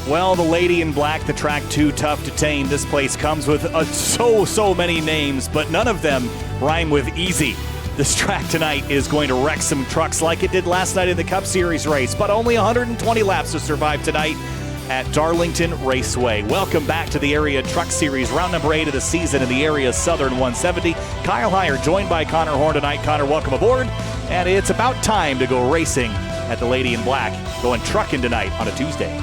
Well, the lady in black, the track too tough to tame. This place comes with so many names, but none of them rhyme with easy. This track tonight is going to wreck some trucks like it did last night in the Cup Series race, but only 120 laps to survive tonight at Darlington Raceway. Welcome back to the Area Truck Series, round number 8 of the season in the area's Southern 170. Kyle Heyer joined by Connor Horn tonight. Connor, welcome aboard. And it's about time to go racing at the Lady in Black, going trucking tonight on a Tuesday.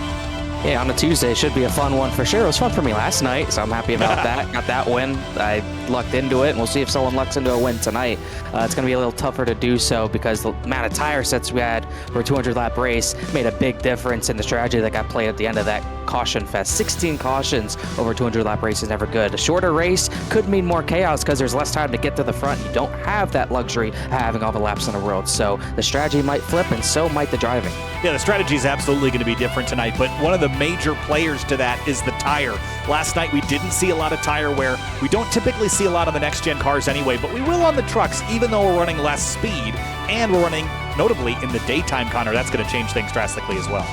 Yeah, on a Tuesday should be a fun one for sure. It was fun for me last night, so I'm happy about that. Got that win. I lucked into it, and we'll see if someone lucks into a win tonight. It's going to be a little tougher to do so because the amount of tire sets we had for a 200-lap race made a big difference in the strategy that got played at the end of that caution fest. 16 cautions over a 200-lap race is never good. A shorter race could mean more chaos because there's less time to get to the front. You don't have that luxury of having all the laps in the world, so the strategy might flip, and so might the driving. Yeah, the strategy is absolutely going to be different tonight, but one of the major players to that is the tire. Last night we didn't see a lot of tire wear. We don't typically see a lot on the next-gen cars anyway, but we will on the trucks, even though we're running less speed, and we're running, notably, in the daytime, Connor. That's going to change things drastically as well.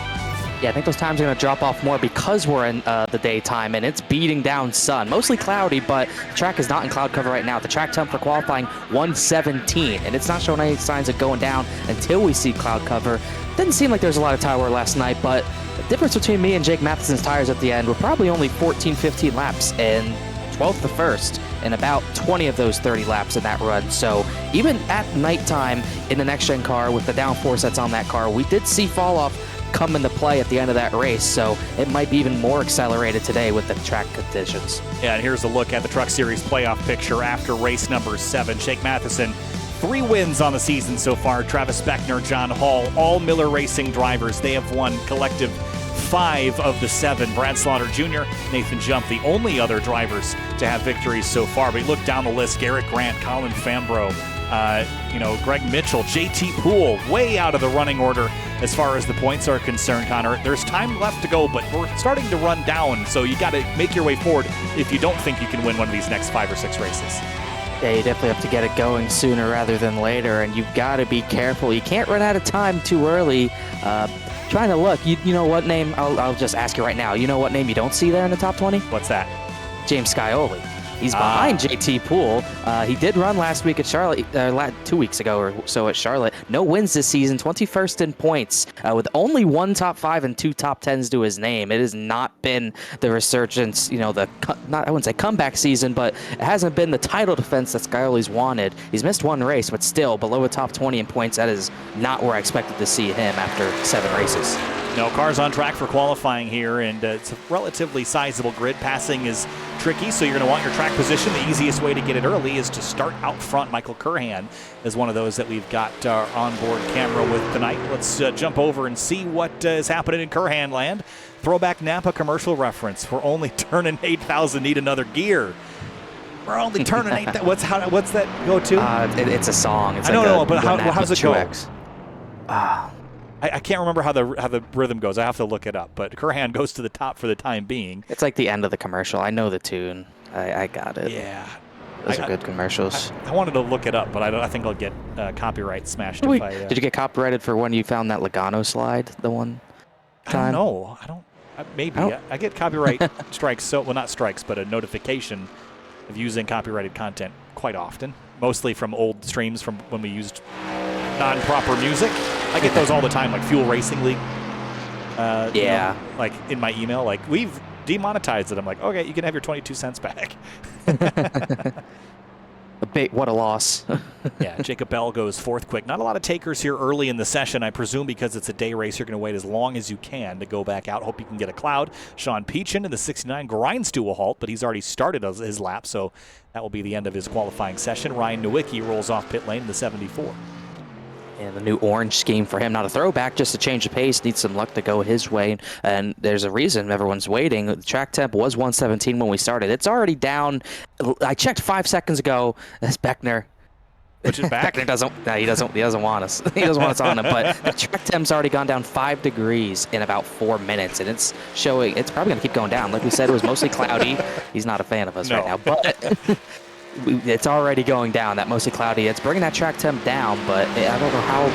Yeah, I think those times are going to drop off more because we're in the daytime and it's beating down sun. Mostly cloudy, but the track is not in cloud cover right now. The track temp for qualifying 117, and it's not showing any signs of going down until we see cloud cover. Didn't seem like there was a lot of tire wear last night, but the difference between me and Jake Matheson's tires at the end were probably only 14, 15 laps, and 12th to 1st, and about 20 of those 30 laps in that run. So even at nighttime in the next-gen car with the downforce that's on that car, we did see fall-off come into play at the end of that race, so it might be even more accelerated today with the track conditions. Yeah, and here's a look at the Truck Series playoff picture after race number 7. Jake Matheson, 3 wins on the season so far. Travis Beckner, John Hall, all Miller Racing drivers. They have won collective 5 of the 7. Brad Slaughter Jr., Nathan Jump, the only other drivers to have victories so far. But you look down the list, Garrett Grant, Colin Fambro, Greg Mitchell, JT Poole, way out of the running order as far as the points are concerned, Connor. There's time left to go, but we're starting to run down, so you got to make your way forward if you don't think you can win one of these next 5 or 6 races. Yeah, you definitely have to get it going sooner rather than later, and you've got to be careful. You can't run out of time too early. Trying to look, you know what name, I'll just ask you right now, you know what name you don't see there in the top 20? What's that? James Scioli. He's behind JT Poole. He did run last week at Charlotte, 2 weeks ago or so at Charlotte. No wins this season, 21st in points, with only 1 top 5 and 2 top 10s to his name. It has not been the resurgence, I wouldn't say comeback season, but it hasn't been the title defense that Scioli's wanted. He's missed 1 race, but still below a top 20 in points. That is not where I expected to see him after 7 races. No, cars on track for qualifying here, and it's a relatively sizable grid. Passing is tricky, so you're going to want your track position. The easiest way to get it early is to start out front. Michael Curhan is one of those that we've got our onboard camera with tonight. Let's jump over and see what is happening in Curhan land. Throwback Napa commercial reference. We're only turning 8,000, need another gear. We're only turning 8,000. What's that go to? It's a song. It's I don't know, but how's it go? I can't remember how the rhythm goes. I have to look it up. But Curhan goes to the top for the time being. It's like the end of the commercial. I know the tune. I got it. Yeah. Those are good commercials. I wanted to look it up, but I think I'll get copyright smashed if I... Did you get copyrighted for when you found that Logano slide the one time? I don't know. Maybe. I get copyright strikes, well, not strikes, but a notification of using copyrighted content quite often, mostly from old streams from when we used non-proper music. I get those all the time, like Fuel Racing League. Like in my email, like, we've demonetized it. I'm like, okay, you can have your 22 cents back. What a loss. Yeah, Jacob Bell goes 4th quick. Not a lot of takers here early in the session. I presume because it's a day race, you're going to wait as long as you can to go back out. Hope you can get a cloud. Sean Peachin in the 69 grinds to a halt, but he's already started his lap, so that will be the end of his qualifying session. Ryan Nowicki rolls off pit lane in the 74. And the new orange scheme for him, not a throwback, just to change the pace, needs some luck to go his way. And there's a reason everyone's waiting. The track temp was 117 when we started. It's already down. I checked 5 seconds ago. That's Beckner. Which is back. Beckner doesn't want us. He doesn't want us on him. But the track temp's already gone down 5 degrees in about 4 minutes. And it's showing, it's probably going to keep going down. Like we said, it was mostly cloudy. He's not a fan of us right now. But it's already going down. That mostly cloudy. It's bringing that track temp down, but I don't know how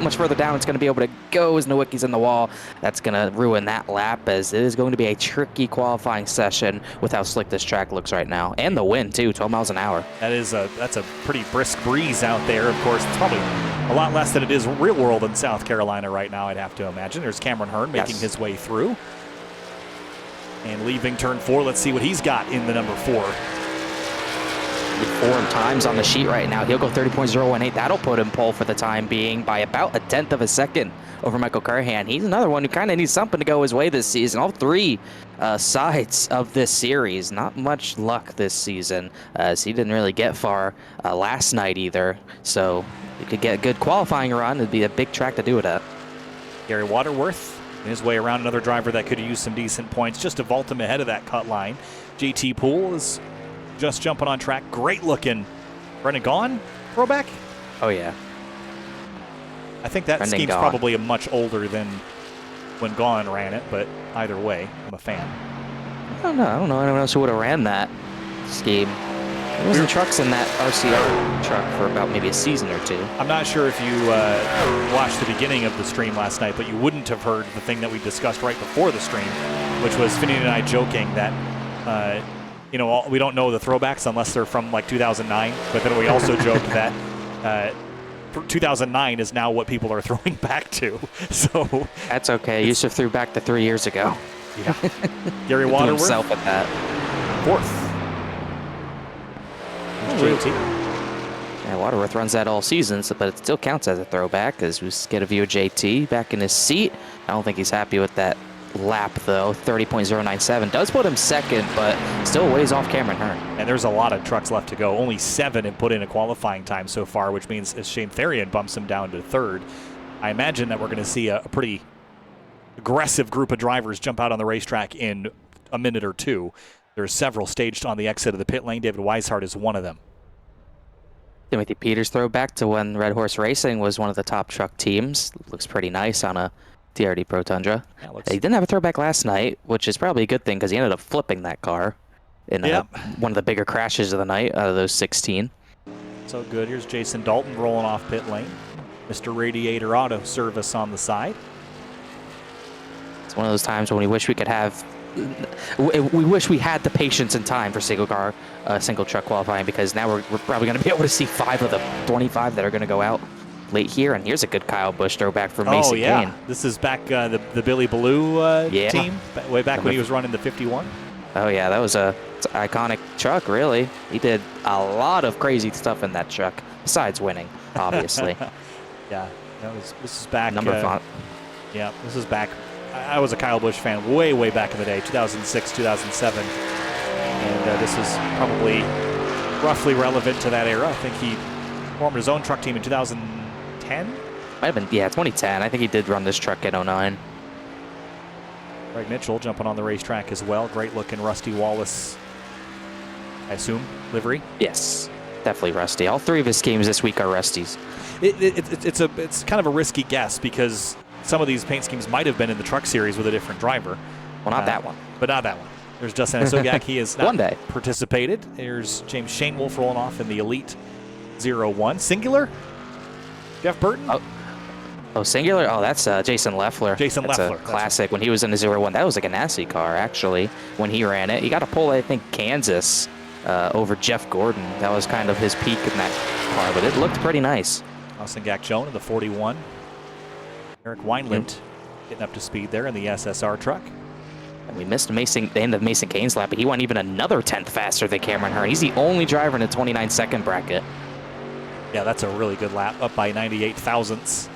much further down it's going to be able to go as Nowicki's in the wall. That's going to ruin that lap, as it is going to be a tricky qualifying session with how slick this track looks right now, and the wind too, 12 miles an hour. That's a pretty brisk breeze out there. Of course, it's probably a lot less than it is real world in South Carolina right now, I'd have to imagine. There's Cameron Hearn making his way through. And leaving turn 4, let's see what he's got in the number 4. 4 times on the sheet right now. He'll go 30.018. That'll put him pole for the time being by about 1/10 of a second over Michael Carhan. He's another one who kind of needs something to go his way this season. All 3 sides of this series, not much luck this season, as he didn't really get far last night either. So he could get a good qualifying run. It'd be a big track to do it at. Gary Waterworth in his way around, another driver that could use some decent points just to vault him ahead of that cut line. JT Poole is just jumping on track. Great looking Brendan Gaughan throwback. Oh yeah, I think that Brendan scheme's Gaughan. probably much older than when Gaughan ran it, but either way, I'm a fan. I don't know anyone else who would have ran that scheme. There wasn't trucks in that RCR truck for about maybe a season or 2. I'm not sure if you watched the beginning of the stream last night, but you wouldn't have heard the thing that we discussed right before the stream, which was Finney and I joking that we don't know the throwbacks unless they're from like 2009, but then we also joked that 2009 is now what people are throwing back to. So That's okay. Yusuf threw back to 3 years ago. yeah. Gary Threw Waterworth, himself at that. 4th. JT. Yeah, Waterworth runs that all season, but it still counts as a throwback, as we get a view of JT back in his seat. I don't think he's happy with that lap, though. 30.097 does put him second, but still ways off Cameron Hearn. And there's a lot of trucks left to go. Only 7 have put in a qualifying time so far, which means Shane Therian bumps him down to 3rd. I imagine that we're going to see a pretty aggressive group of drivers jump out on the racetrack in a minute or 2. There's several staged on the exit of the pit lane. David Weishart is one of them. Timothy Peters throwback to when Red Horse Racing was one of the top truck teams. Looks pretty nice on a TRD Pro Tundra. Yeah, He didn't have a throwback last night, which is probably a good thing because he ended up flipping that car in one of the bigger crashes of the night out of those 16. So good. Here's Jason Dalton rolling off pit lane. Mr. Radiator Auto Service on the side. It's one of those times when we wish we could have... We wish we had the patience and time for single truck qualifying, because now we're probably going to be able to see 5 of the 25 that are going to go out late here. And here's a good Kyle Busch throwback for Mason Kane. This is back the Billy Ballou team, way back when he was running the 51. Oh yeah, that was it's an iconic truck, really. He did a lot of crazy stuff in that truck, besides winning, obviously. Yeah, this is back. Yeah, this is back. I was a Kyle Busch fan way back in the day, 2006, 2007. And this is probably roughly relevant to that era. I think he formed his own truck team in 2010. Might have been, 2010. I think he did run this truck in 09. Greg Mitchell jumping on the racetrack as well. Great looking Rusty Wallace, I assume, livery. Yes, definitely Rusty. All 3 of his schemes this week are Rusties. It's kind of a risky guess, because some of these paint schemes might have been in the truck series with a different driver. Well, not that one. But not that one. There's Justin Sogak. He has not One day participated. There's James Shainwolf rolling off in the Elite 01. Singular? Jeff Burton? Oh, Singular? Oh, that's Jason Leffler. Jason that's Leffler. A classic. When he was in the 01, that was a Ganassi car, actually, when he ran it. He got a pole, I think, Kansas over Jeff Gordon. That was kind of his peak in that car, but it looked pretty nice. Austin Gakjone in the 41. Eric Weinlind getting up to speed there in the SSR truck. And we missed the end of Mason Kane's lap, but he went even another 10th faster than Cameron Hearn. He's the only driver in the 29-second bracket. Yeah, that's a really good lap, up by 98 thousandths.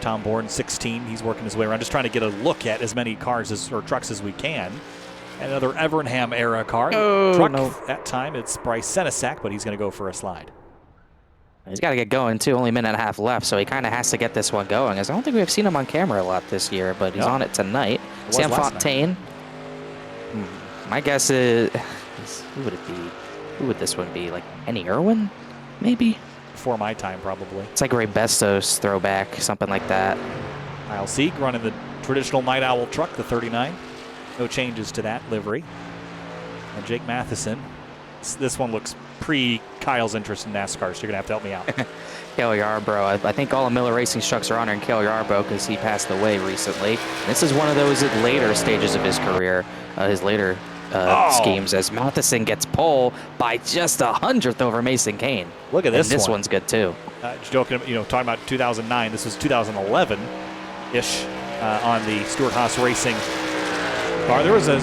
Tom Bourne, 16. He's working his way around, just trying to get a look at as many cars or trucks as we can. Another Evernham era car. That time it's Bryce Senesac, but he's going to go for a slide. He's got to get going, too. Only a minute and a half left, so he kind of has to get this one going. As I don't think we've seen him on camera a lot this year, but he's on it tonight. Sam Fontaine. My guess is... Who would it be? Who would this one be? Like Henny Irwin, maybe? Before my time, probably. It's like Ray Bestos throwback, something like that. Kyle Sieg running the traditional Night Owl truck, the 39. No changes to that livery. And Jake Matheson This one looks pre-Kyle's interest in NASCAR, so you're going to have to help me out. Cale Yarborough. I think all of Miller Racing's trucks are honoring Cale Yarborough because he passed away recently. This is one of those later stages of his career, his later schemes, as Matheson gets pole by just 100th over Mason Kane. Look at this one. This one's good too. Joking, talking about 2009. This was 2011-ish on the Stewart-Haas Racing car. There was a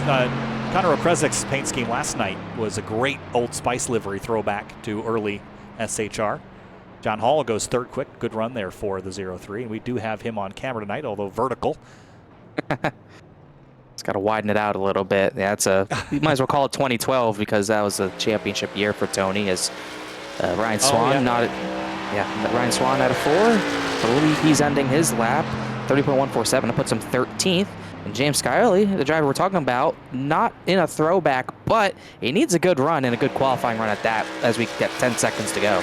Conor Okrezik's paint scheme last night was a great Old Spice livery throwback to early SHR. John Hall goes third quick. Good run there for the 03. And we do have him on camera tonight, although vertical. It's got to widen it out a little bit. Yeah, you might as well call it 2012 because that was a championship year for Tony. As Ryan Swan, Ryan Swan out of 4. I believe he's ending his lap. 30.147. That puts him 13th. And James Scioli, the driver we're talking about, not in a throwback, but he needs a good run and a good qualifying run at that as we get 10 seconds to go.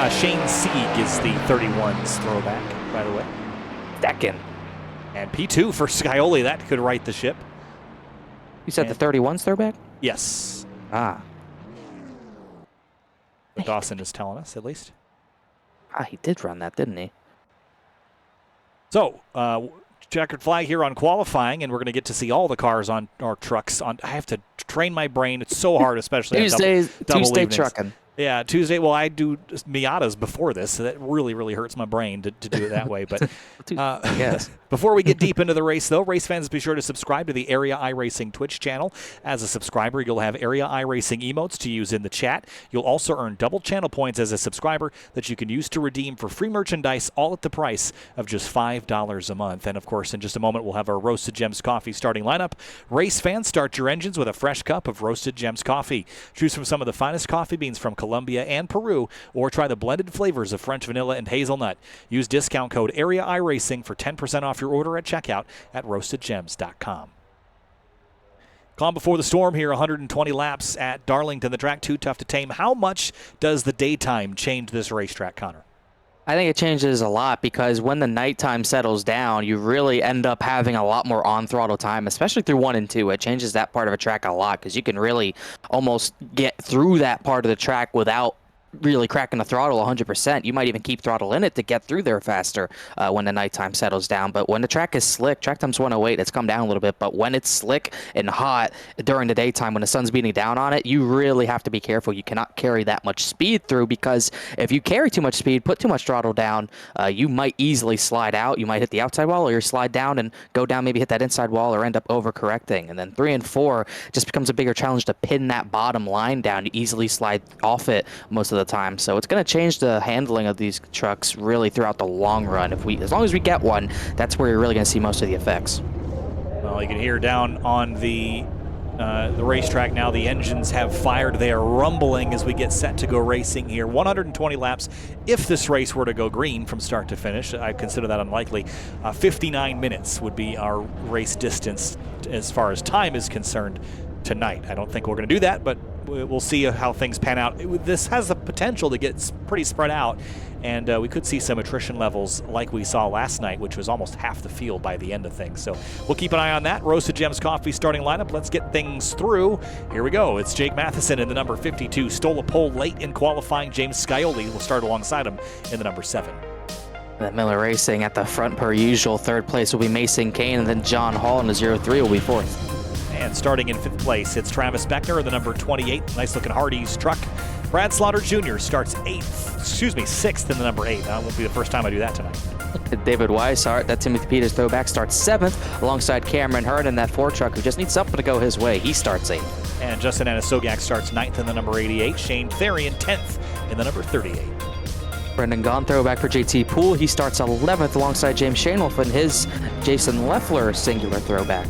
Shane Sieg is the 31's throwback, by the way. Second. And P2 for Scioli. That could right the ship. You said the 31's throwback? Yes. Ah. But Dawson is telling us, at least. He did run that, didn't he? So, checkered flag here on qualifying, and we're going to get to see all the cars on our trucks. I have to train my brain. It's so hard, especially Tuesday evenings. trucking. Yeah, Tuesday. Well, I do Miatas before this, so that really, really hurts my brain to do it that way. But yes. Before we get deep into the race, though, race fans, be sure to subscribe to the Area iRacing Twitch channel. As a subscriber, you'll have Area iRacing emotes to use in the chat. You'll also earn double channel points as a subscriber that you can use to redeem for free merchandise, all at the price of just $5 a month. And, of course, in just a moment, we'll have our Roasted Gems Coffee starting lineup. Race fans, start your engines with a fresh cup of Roasted Gems Coffee. Choose from some of the finest coffee beans from Colombia and Peru, or try the blended flavors of French vanilla and hazelnut. Use discount code Area iRacing for 10% off your order at checkout at roastedgems.com. Calm before the storm here, 120 laps at Darlington. The track too tough to tame. How much does the daytime change this racetrack, Connor? I think it changes a lot because when the nighttime settles down, you really end up having a lot more on-throttle time, especially through 1 and 2. It changes that part of a track a lot because you can really almost get through that part of the track without really cracking the throttle 100%. You might even keep throttle in it to get through there faster when the nighttime settles down. But when the track is slick, track time's 108, it's come down a little bit. But when it's slick and hot during the daytime, when the sun's beating down on it, you really have to be careful. You cannot carry that much speed through because if you carry too much speed, put too much throttle down, you might easily slide out. You might hit the outside wall or you slide down and go down, maybe hit that inside wall or end up overcorrecting. And then 3 and 4 just becomes a bigger challenge to pin that bottom line down. You easily slide off it most of the time. So it's going to change the handling of these trucks really throughout the long run. As long as we get one, that's where you're really going to see most of the effects. Well, you can hear down on the racetrack now, the engines have fired. They are rumbling as we get set to go racing here. 120 laps. If this race were to go green from start to finish, I consider that unlikely. 59 minutes would be our race distance as far as time is concerned tonight. I don't think we're going to do that, but we'll see how things pan out. This has the potential to get pretty spread out, and we could see some attrition levels like we saw last night, which was almost half the field by the end of things. So we'll keep an eye on that. Roasted Gems Coffee starting lineup. Let's get things through. Here we go. It's Jake Matheson in the number 52. Stole a pole late in qualifying. James Scioli will start alongside him in the number 7. The Miller Racing at the front per usual. Third place will be Mason Kane, and then John Hall in the 03 will be fourth. And starting in 5th place, it's Travis Beckner in the number 28. Nice-looking Hardee's truck. Brad Slaughter Jr. starts 6th in the number 8. That won't be the first time I do that tonight. David Weishart, that Timothy Peters throwback, starts 7th alongside Cameron Hearn in that Ford truck who just needs something to go his way. He starts 8th. And Justin Anasogak starts 9th in the number 88. Shane Therian 10th in the number 38. Brendan Gaughan throwback for JT Poole. He starts 11th alongside James Shanewolf in his Jason Leffler singular throwback.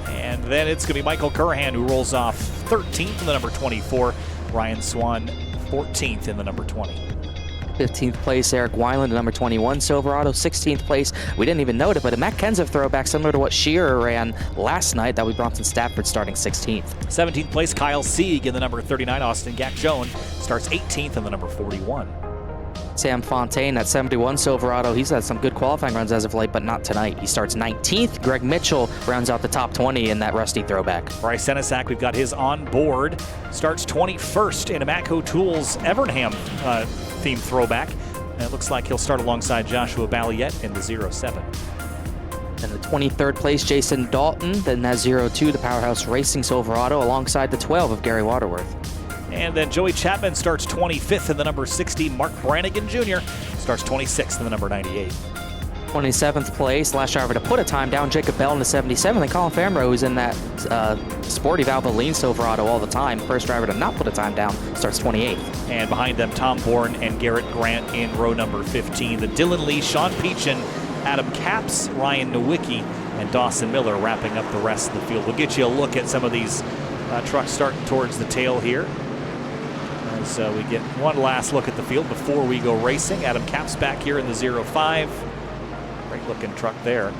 And then it's going to be Michael Curran who rolls off 13th in the number 24. Ryan Swan 14th in the number 20. 15th place, Eric Weiland, number 21, Silverado. 16th place, we didn't even note it, but a Matt Kenseth throwback similar to what Shearer ran last night. That was Bronson Stafford starting 16th. 17th place, Kyle Sieg in the number 39. Austin Gakjone starts 18th in the number 41. Sam Fontaine, that 71 Silverado, he's had some good qualifying runs as of late, but not tonight. He starts 19th. Greg Mitchell rounds out the top 20 in that rusty throwback. Bryce Senesac, we've got his on board. Starts 21st in a Matco Tools Evernham themed throwback. And it looks like he'll start alongside Joshua Balliet in the 07. In the 23rd place, Jason Dalton. Then that 02, the Powerhouse Racing Silverado, alongside the 12 of Gary Waterworth. And then Joey Chapman starts 25th in the number 60. Mark Brannigan Jr. starts 26th in the number 98. 27th place, last driver to put a time down, Jacob Bell in the 77. And Colin Famro, who's in that sporty Valvoline Silverado all the time, first driver to not put a time down, starts 28th. And behind them, Tom Bourne and Garrett Grant in row number 15. The Dylan Lee, Sean Peachin, Adam Capps, Ryan Nowicki, and Dawson Miller wrapping up the rest of the field. We'll get you a look at some of these trucks starting towards the tail here. As we get one last look at the field before we go racing. Adam Capps back here in the 05. Great looking truck there.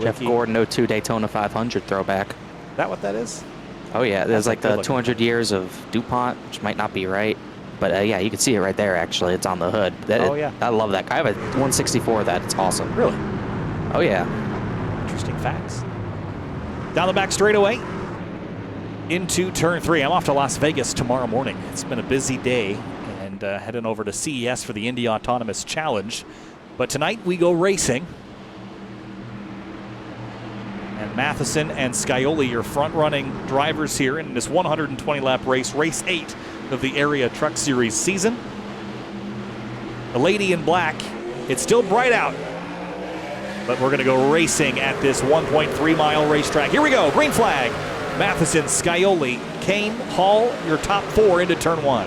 Jeff Gordon 02 Daytona 500 throwback. Is that what that is? Oh yeah, there's like the 200 years of DuPont, which might not be right. But yeah, you can see it right there, actually. It's on the hood. Yeah. I love that. I have a 164 of that. It's awesome. Really? Oh, yeah. Interesting facts. Down the back straightaway into turn 3. I'm off to Las Vegas tomorrow morning. It's been a busy day and heading over to CES for the Indy Autonomous Challenge. But tonight we go racing. And Matheson and Scioli, your front-running drivers here in this 120-lap race, race 8 of the Area Truck Series season. The lady in black, it's still bright out, but we're going to go racing at this 1.3-mile racetrack. Here we go, green flag. Matheson, Scioli, Kane, Hall, your top 4 into turn 1.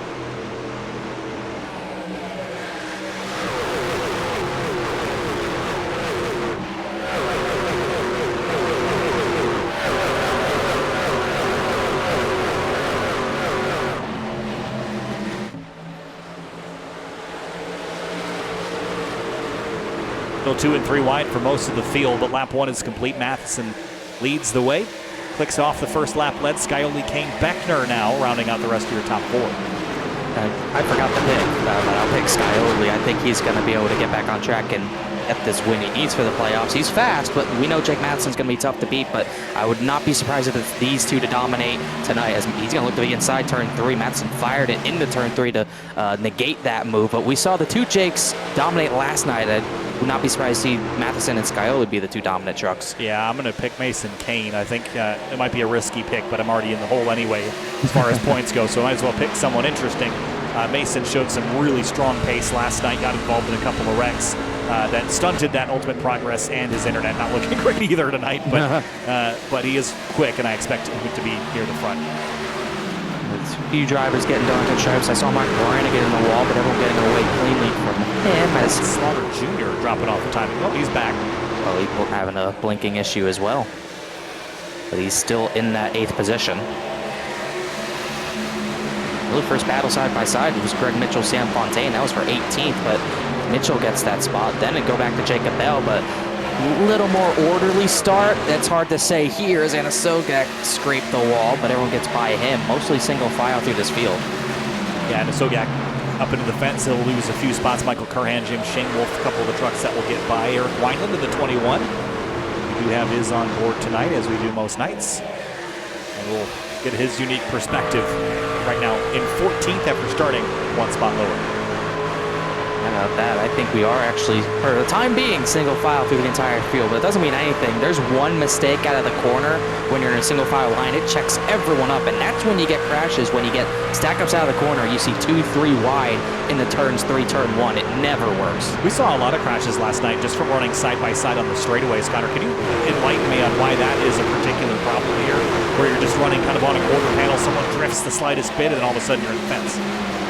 Still 2 and 3 wide for most of the field, but lap 1 is complete. Matheson leads the way. Clicks off the first lap led. Scioli, Kane, Beckner now rounding out the rest of your top 4. I forgot to pick, but I'll pick Scioli. I think he's going to be able to get back on track and get this win he needs for the playoffs. He's fast, but we know Jake Matheson's going to be tough to beat, but I would not be surprised if it's these two to dominate tonight, as he's going to look to be inside turn 3. Matheson fired it into turn 3 to negate that move, but we saw the two Jakes dominate last night. I would not be surprised to see Matheson and Scioli be the two dominant trucks. Yeah, I'm going to pick Mason Kane. I think it might be a risky pick, but I'm already in the hole anyway as far as points go, so I might as well pick someone interesting. Mason showed some really strong pace last night, got involved in a couple of wrecks that stunted that ultimate progress, and his internet not looking great either tonight, but he is quick, and I expect him to be near the front. There's a few drivers getting Darlington stripes. I saw Mark Brannigan in the wall, but everyone getting away cleanly from him. As Slaughter Jr. dropping off the timing. Oh, he's back. Well, he's having a blinking issue as well. But he's still in that 8th position. Really first battle side by side was Greg Mitchell, Sam Fontaine. That was for 18th, but Mitchell gets that spot. Then it go back to Jacob Bell, but a little more orderly start. That's hard to say here as Anasogak scraped the wall, but everyone gets by him. Mostly single file through this field. Yeah, Anasogak up into the fence. He'll lose a few spots. Michael Curhan, Jim Shane Wolf, a couple of the trucks that will get by. Eric Wineland in the 21. We do have his on board tonight, as we do most nights. And we'll get his unique perspective right now in 14th after starting one spot lower. How about that? I think we are actually, for the time being, single file through the entire field, but it doesn't mean anything. There's one mistake out of the corner when you're in a single file line. It checks everyone up, and that's when you get crashes. When you get stack-ups out of the corner, you see 2, 3 wide in the turns 3, turn 1. It never works. We saw a lot of crashes last night just from running side-by-side on the straightaways. Connor, can you enlighten me on why that is a particular problem here, where you're just running kind of on a quarter panel, someone drifts the slightest bit, and all of a sudden you're in the fence?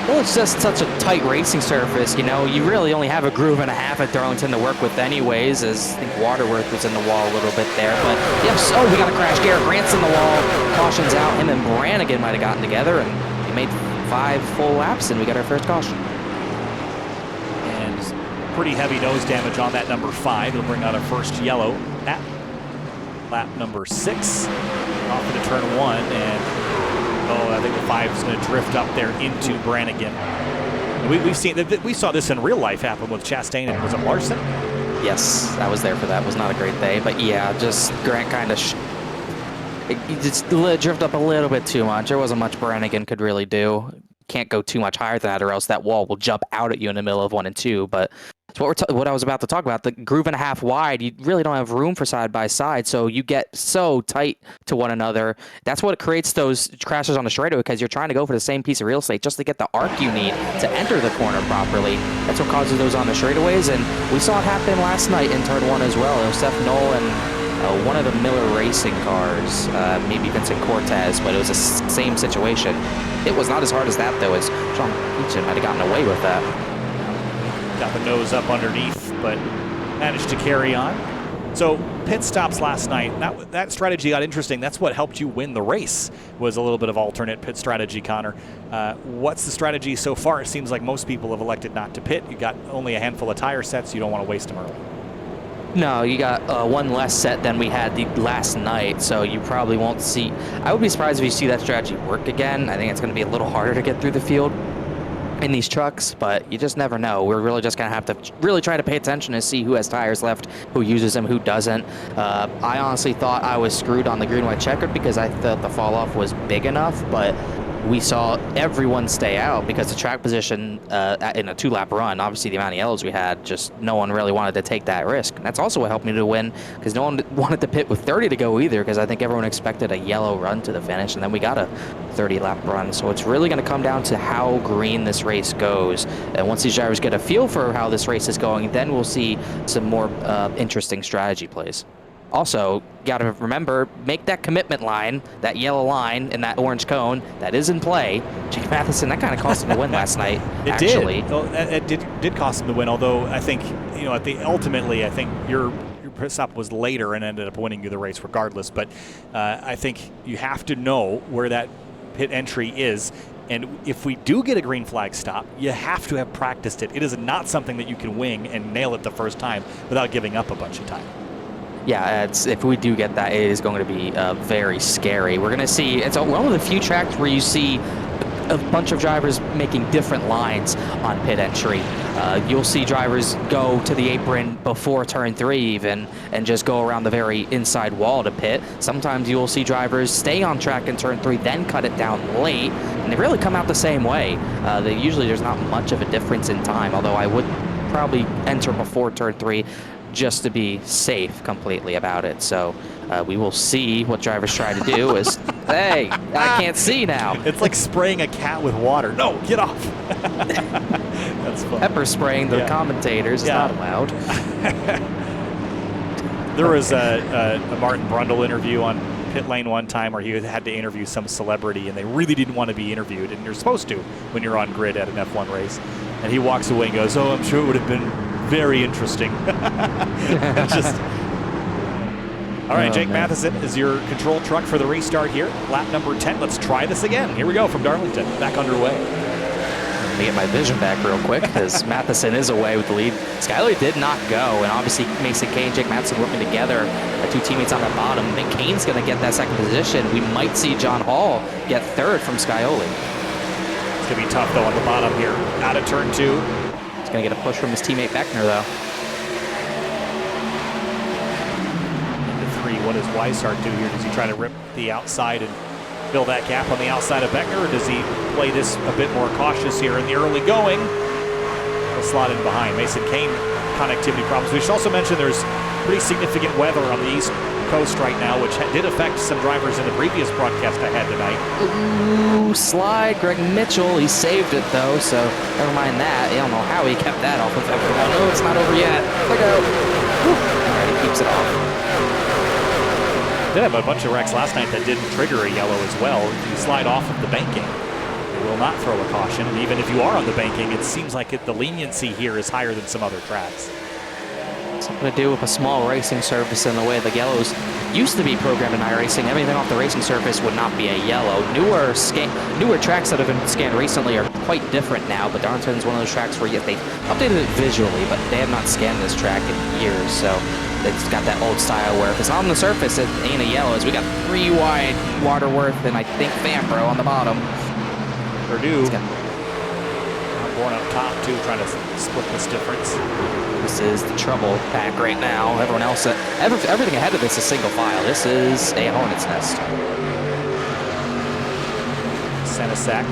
Well, it's just such a tight racing surface, you know. You really only have a groove and a half at Darlington to work with anyways, as I think Waterworth was in the wall a little bit there. But, yes, oh, we got a crash. Garrett Grant's in the wall. Caution's out. Him and Brannigan might have gotten together, and he made 5 full laps, and we got our first caution. And pretty heavy nose damage on that number 5. He'll bring out a first yellow at lap number 6. Off into turn 1, and I think the 5 is going to drift up there into Brannigan. We saw this in real life happen with Chastain and was it Larson? Yes, I was there for that. It was not a great day, but yeah, just Grant kind of just drift up a little bit too much. There wasn't much Brannigan could really do. Can't go too much higher than that, or else that wall will jump out at you in the middle of 1 and 2. But it's what I was about to talk about. The groove and a half wide, you really don't have room for side by side, so you get so tight to one another. That's what creates those crashes on the straightaway, because you're trying to go for the same piece of real estate just to get the arc you need to enter the corner properly. That's what causes those on the straightaways, and we saw it happen last night in turn 1 as well. It was Seth Knoll and one of the Miller Racing cars, maybe Vincent Cortez, but it was the same situation. It was not as hard as that, though, as Sean Peachin might have gotten away with that. Got the nose up underneath, but managed to carry on. So pit stops last night, that strategy got interesting. That's what helped you win the race, was a little bit of alternate pit strategy, Connor. What's the strategy so far? It seems like most people have elected not to pit. You got only a handful of tire sets. You don't want to waste them early. No, you got one less set than we had the last night, so you probably won't see. I would be surprised if you see that strategy work again. I think it's going to be a little harder to get through the field in these trucks, but you just never know. We're really just going to have to really try to pay attention to see who has tires left, who uses them, who doesn't. I honestly thought I was screwed on the green white checkered because I thought the fall off was big enough, but we saw everyone stay out because the track position in a 2-lap run, obviously the amount of yellows we had, just no one really wanted to take that risk. And that's also what helped me to win, because no one wanted to pit with 30 to go either, because I think everyone expected a yellow run to the finish, and then we got a 30-lap run. So it's really going to come down to how green this race goes. And once these drivers get a feel for how this race is going, then we'll see some more interesting strategy plays. Also, got to remember, make that commitment line, that yellow line in that orange cone, that is in play. Jake Matheson, that kind of cost him the win last night, actually. It did cost him the win, although I think, ultimately, I think your pit stop was later and ended up winning you the race regardless. But I think you have to know where that pit entry is. And if we do get a green flag stop, you have to have practiced it. It is not something that you can wing and nail it the first time without giving up a bunch of time. Yeah, if we do get that, it is going to be very scary. We're going to see, it's one of the few tracks where you see a bunch of drivers making different lines on pit entry. You'll see drivers go to the apron before turn 3 even, and just go around the very inside wall to pit. Sometimes you'll see drivers stay on track in turn 3, then cut it down late, and they really come out the same way. There's not much of a difference in time, although I would probably enter before turn 3 just to be safe completely about it. So we will see what drivers try to do. Hey, I can't see now. It's like spraying a cat with water. No, get off. That's fun. Pepper spraying the commentators is not allowed. There was a Martin Brundle interview on pit lane one time where he had to interview some celebrity, and they really didn't want to be interviewed, and you're supposed to when you're on grid at an F1 race. And he walks away and goes, "Oh, I'm sure it would have been very interesting." All right, Jake Matheson is your control truck for the restart here. Lap number 10. Let's try this again. Here we go from Darlington. Back underway. Let me get my vision back real quick, because Matheson is away with the lead. Skyler did not go, and obviously Mason Kane and Jake Matheson working together. Two teammates on the bottom. I think Kane's going to get that second position. We might see John Hall get third from Scioli. It's going to be tough, though, on the bottom here. Out of turn 2. He's going to get a push from his teammate Beckner, though. What does Weishart do here? Does he try to rip the outside and fill that gap on the outside of Beckner, or does he play this a bit more cautious here in the early going? He'll slot in behind. Mason Kane, connectivity problems. We should also mention there's pretty significant weather on the East Coast right now, which did affect some drivers in the previous broadcast I had tonight. Ooh, slide. Greg Mitchell, he saved it, though, so never mind that. I don't know how he kept that off of everyone. No, it's not over yet. Look out. All right, he keeps it off. Did have a bunch of wrecks last night that didn't trigger a yellow as well. If you slide off of the banking, they will not throw a caution. And even if you are on the banking, it seems like the leniency here is higher than some other tracks. Something to do with a small racing surface and the way the yellows used to be programmed in iRacing. Everything off the racing surface would not be a yellow. Newer tracks that have been scanned recently are quite different now, but Darlington is one of those tracks where they updated it visually, but they have not scanned this track in years, so it's got that old style where if it's on the surface, it ain't a yellow. As we got 3 wide, Waterworth, and I think Fambro on the bottom. Purdue Born up top, too, trying to split this difference. This is the trouble pack right now. Everyone else, everything ahead of this is single file. This is a hornet's nest. Senesac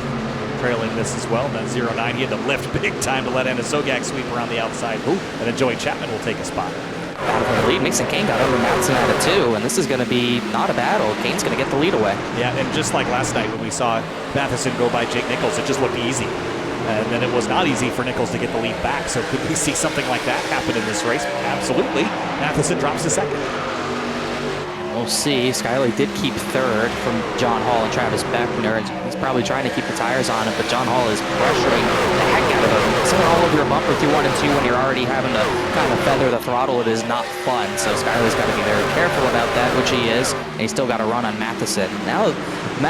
trailing this as well. Then 0-9. He had to lift big time to let Sogak sweep around the outside. Ooh. And then Joey Chapman will take a spot. Battle for the lead. Mason Kane got over Matson at a 2, and this is going to be not a battle. Kane's going to get the lead away. Yeah, and just like last night when we saw Matheson go by Jake Nichols, it just looked easy. And then it was not easy for Nichols to get the lead back. So could we see something like that happen in this race? Absolutely. Matheson drops to second. We'll see. Skyley did keep third from John Hall and Travis Beckner. He's probably trying to keep the tires on it, but John Hall is pressuring the heck out of him. Sitting all over your bumper through 1 and 2 when you're already having to kind of feather the throttle, it is not fun. So Skyley's got to be very careful about that, which he is. And he's still got to run on Matheson. Now,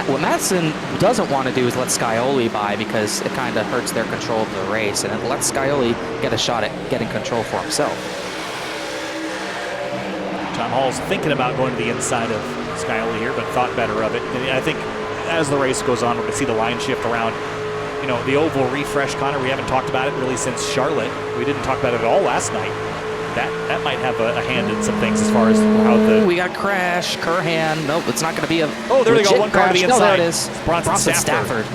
what Matheson doesn't want to do is let Scioli by because it kind of hurts their control of the race, and it lets Scioli get a shot at getting control for himself. John Hall's thinking about going to the inside of Scioli here, but thought better of it. And I think as the race goes on, we're going to see the line shift around. You know, the oval refresh, Connor, we haven't talked about it really since Charlotte. We didn't talk about it at all last night. That might have a hand in some things as far as how the... We got crash, Curhan. Nope, it's not going to be a... Oh, there they go, one car to the inside. No, there it is. Bronson Stafford.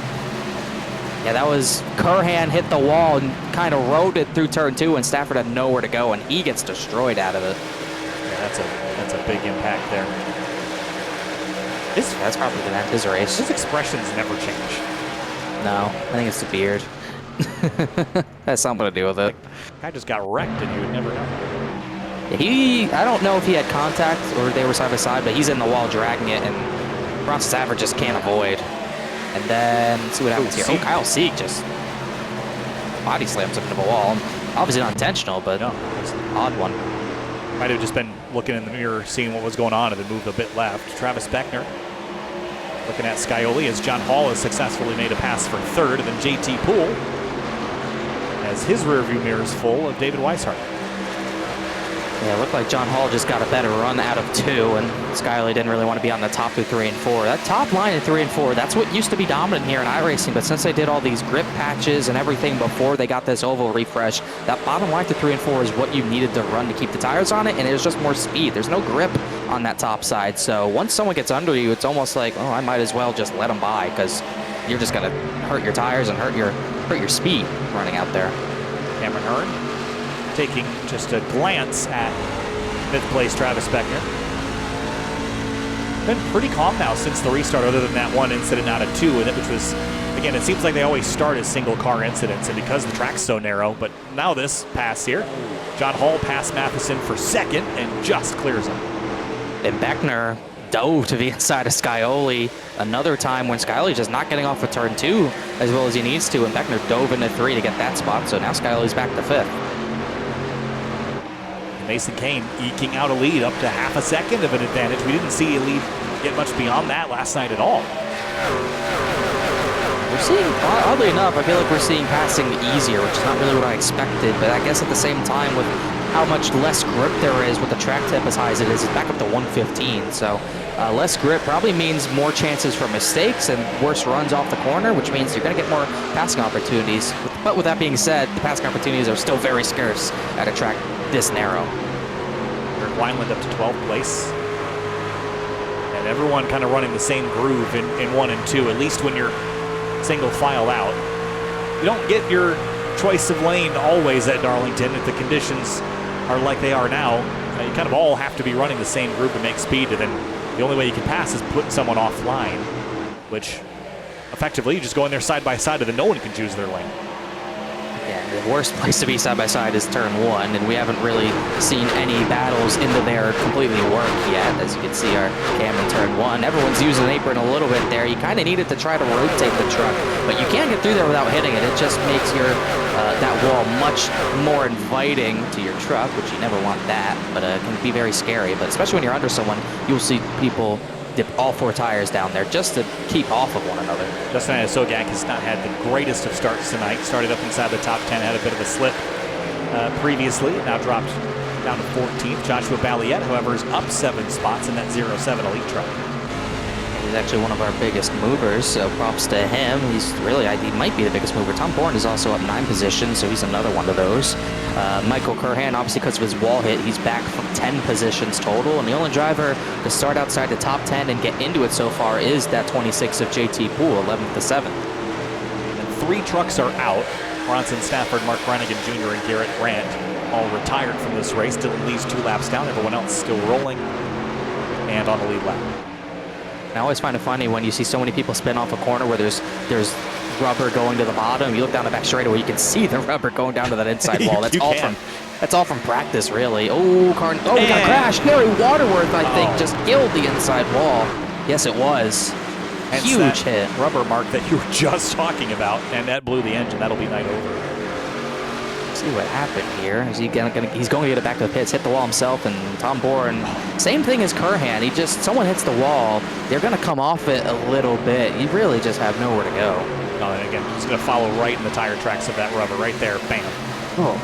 Yeah, that was Curhan hit the wall and kind of rode it through turn 2, and Stafford had nowhere to go, and he gets destroyed out of it. Yeah, that's a big impact there. That's probably going to end his race. His expressions never change. No, I think it's the beard. Has something to do with it. Guy just got wrecked, and you would never know. I don't know if he had contact or they were side by side, but he's in the wall dragging it, and Bronson Stafford just can't avoid. And then, let's see what happens here. Oh, Kyle Sieg just body slams him into the wall. Obviously not intentional, but odd one. Might have just been looking in the mirror, seeing what was going on, and then moved a bit left. Travis Beckner looking at Scioli as John Hall has successfully made a pass for third, and then JT Poole as his rearview mirror is full of David Weishart. Yeah, it looked like John Hall just got a better run out of 2, and Scioli didn't really want to be on the top through 3 and 4. That top line in 3 and 4, that's what used to be dominant here in iRacing, but since they did all these grip patches and everything before they got this oval refresh, that bottom line through 3 and 4 is what you needed to run to keep the tires on it, and it was just more speed. There's no grip on that top side, so once someone gets under you, it's almost like, oh, I might as well just let them by, because you're just going to hurt your tires and hurt your speed running out there. Cameron Hearn taking just a glance at fifth place Travis Beckner. Been pretty calm now since the restart, other than that one incident out of 2, which was, again, it seems like they always start as single car incidents, and because the track's so narrow, but now this pass here, John Hall passed Matheson for second and just clears him. And Beckner dove to the inside of Scioli another time when Scioli's just not getting off of turn 2 as well as he needs to, and Beckner dove into 3 to get that spot, so now Scioli's back to 5th. Mason Kane eking out a lead up to half a second of an advantage. We didn't see a lead get much beyond that last night at all. We're seeing, oddly enough, I feel like we're seeing passing easier, which is not really what I expected, but I guess at the same time with how much less grip there is with the track temp as high as it is, it's back up to 115, so less grip probably means more chances for mistakes and worse runs off the corner, which means you're going to get more passing opportunities. But with that being said, the passing opportunities are still very scarce at a track this narrow. Eric Wineland up to 12th place. And everyone kind of running the same groove in 1 and 2, at least when you're single file out. You don't get your choice of lane always at Darlington if the conditions are like they are now. You kind of all have to be running the same groove to make speed, and then the only way you can pass is putting someone offline, which effectively you just go in there side by side and then no one can choose their lane. Yeah, the worst place to be side by side is turn 1, and we haven't really seen any battles into there completely work yet. As you can see, our cam in turn 1, everyone's using an apron a little bit there. You kind of need it to try to rotate the truck, but you can't get through there without hitting it. It just makes your that wall much more inviting to your truck, which you never want that, but it can be very scary. But especially when you're under someone, you'll see people dip all 4 tires down there just to keep off of one another. Justin Sogak has not had the greatest of starts tonight. Started up inside the top 10, had a bit of a slip previously, now dropped down to 14th. Joshua Balliet, however, is up 7 spots in that 07 Elite truck. He's actually one of our biggest movers, so props to him. He's really, he might be the biggest mover. Tom Bourne is also up 9 positions, so he's another one of those. Michael Curhan, obviously because of his wall hit, he's back from 10 positions total, and the only driver to start outside the top 10 and get into it so far is that 26 of JT Poole, 11th to 7th. And 3 trucks are out. Bronson Stafford, Mark Brannigan Jr., and Garrett Grant all retired from this race. Dylan Lee's 2 laps down. Everyone else still rolling and on the lead lap. I always find it funny when you see so many people spin off a corner where there's rubber going to the bottom. You look down the back straightaway, you can see the rubber going down to that inside wall. That's all from practice, really. Oh, we got crashed. Gary Waterworth, I think, just killed the inside wall. Yes, it was. Hence huge hit. Rubber mark that you were just talking about, and that blew the engine. That'll be night over. See what happened here. Is he's going to get it back to the pits, hit the wall himself, and Tom Bourne, same thing as Curhan. Someone hits the wall, they're going to come off it a little bit. You really just have nowhere to go. And again, he's going to follow right in the tire tracks of that rubber, right there, bam. Oh.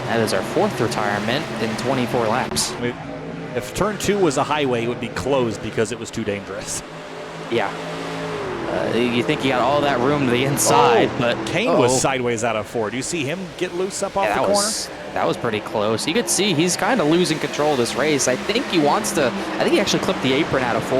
That is our 4th retirement in 24 laps. I mean, if turn 2 was a highway, it would be closed because it was too dangerous. Yeah. You think you got all that room to the inside, but Kane was sideways out of 4. Do you see him get loose up off the corner? That was pretty close. You could see he's kind of losing control of this race. I think he actually clipped the apron out of 4.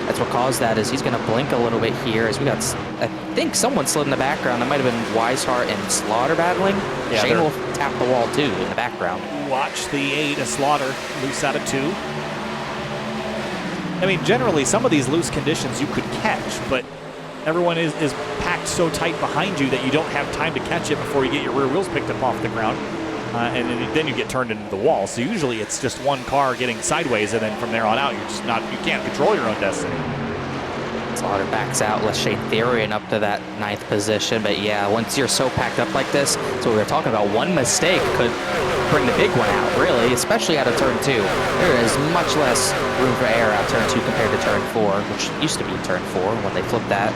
That's what caused that, is he's going to blink a little bit here. As we got, I think someone slid in the background. That might have been Weishart and Slaughter battling. Yeah, Shane Wolf tapped the wall too in the background. Watch the 8 of Slaughter, loose out of 2. I mean, generally, some of these loose conditions you could catch, but everyone is packed so tight behind you that you don't have time to catch it before you get your rear wheels picked up off the ground, and then you get turned into the wall. So usually it's just one car getting sideways, and then from there on out, you can't control your own destiny. Slaughter backs out, lets Shane Therian up to that 9th position. But yeah, once you're so packed up like this, so we were talking about, one mistake could bring the big one out, really, especially out of turn 2. There is much less room for air out turn 2 compared to turn 4, which used to be turn 4 when they flipped that,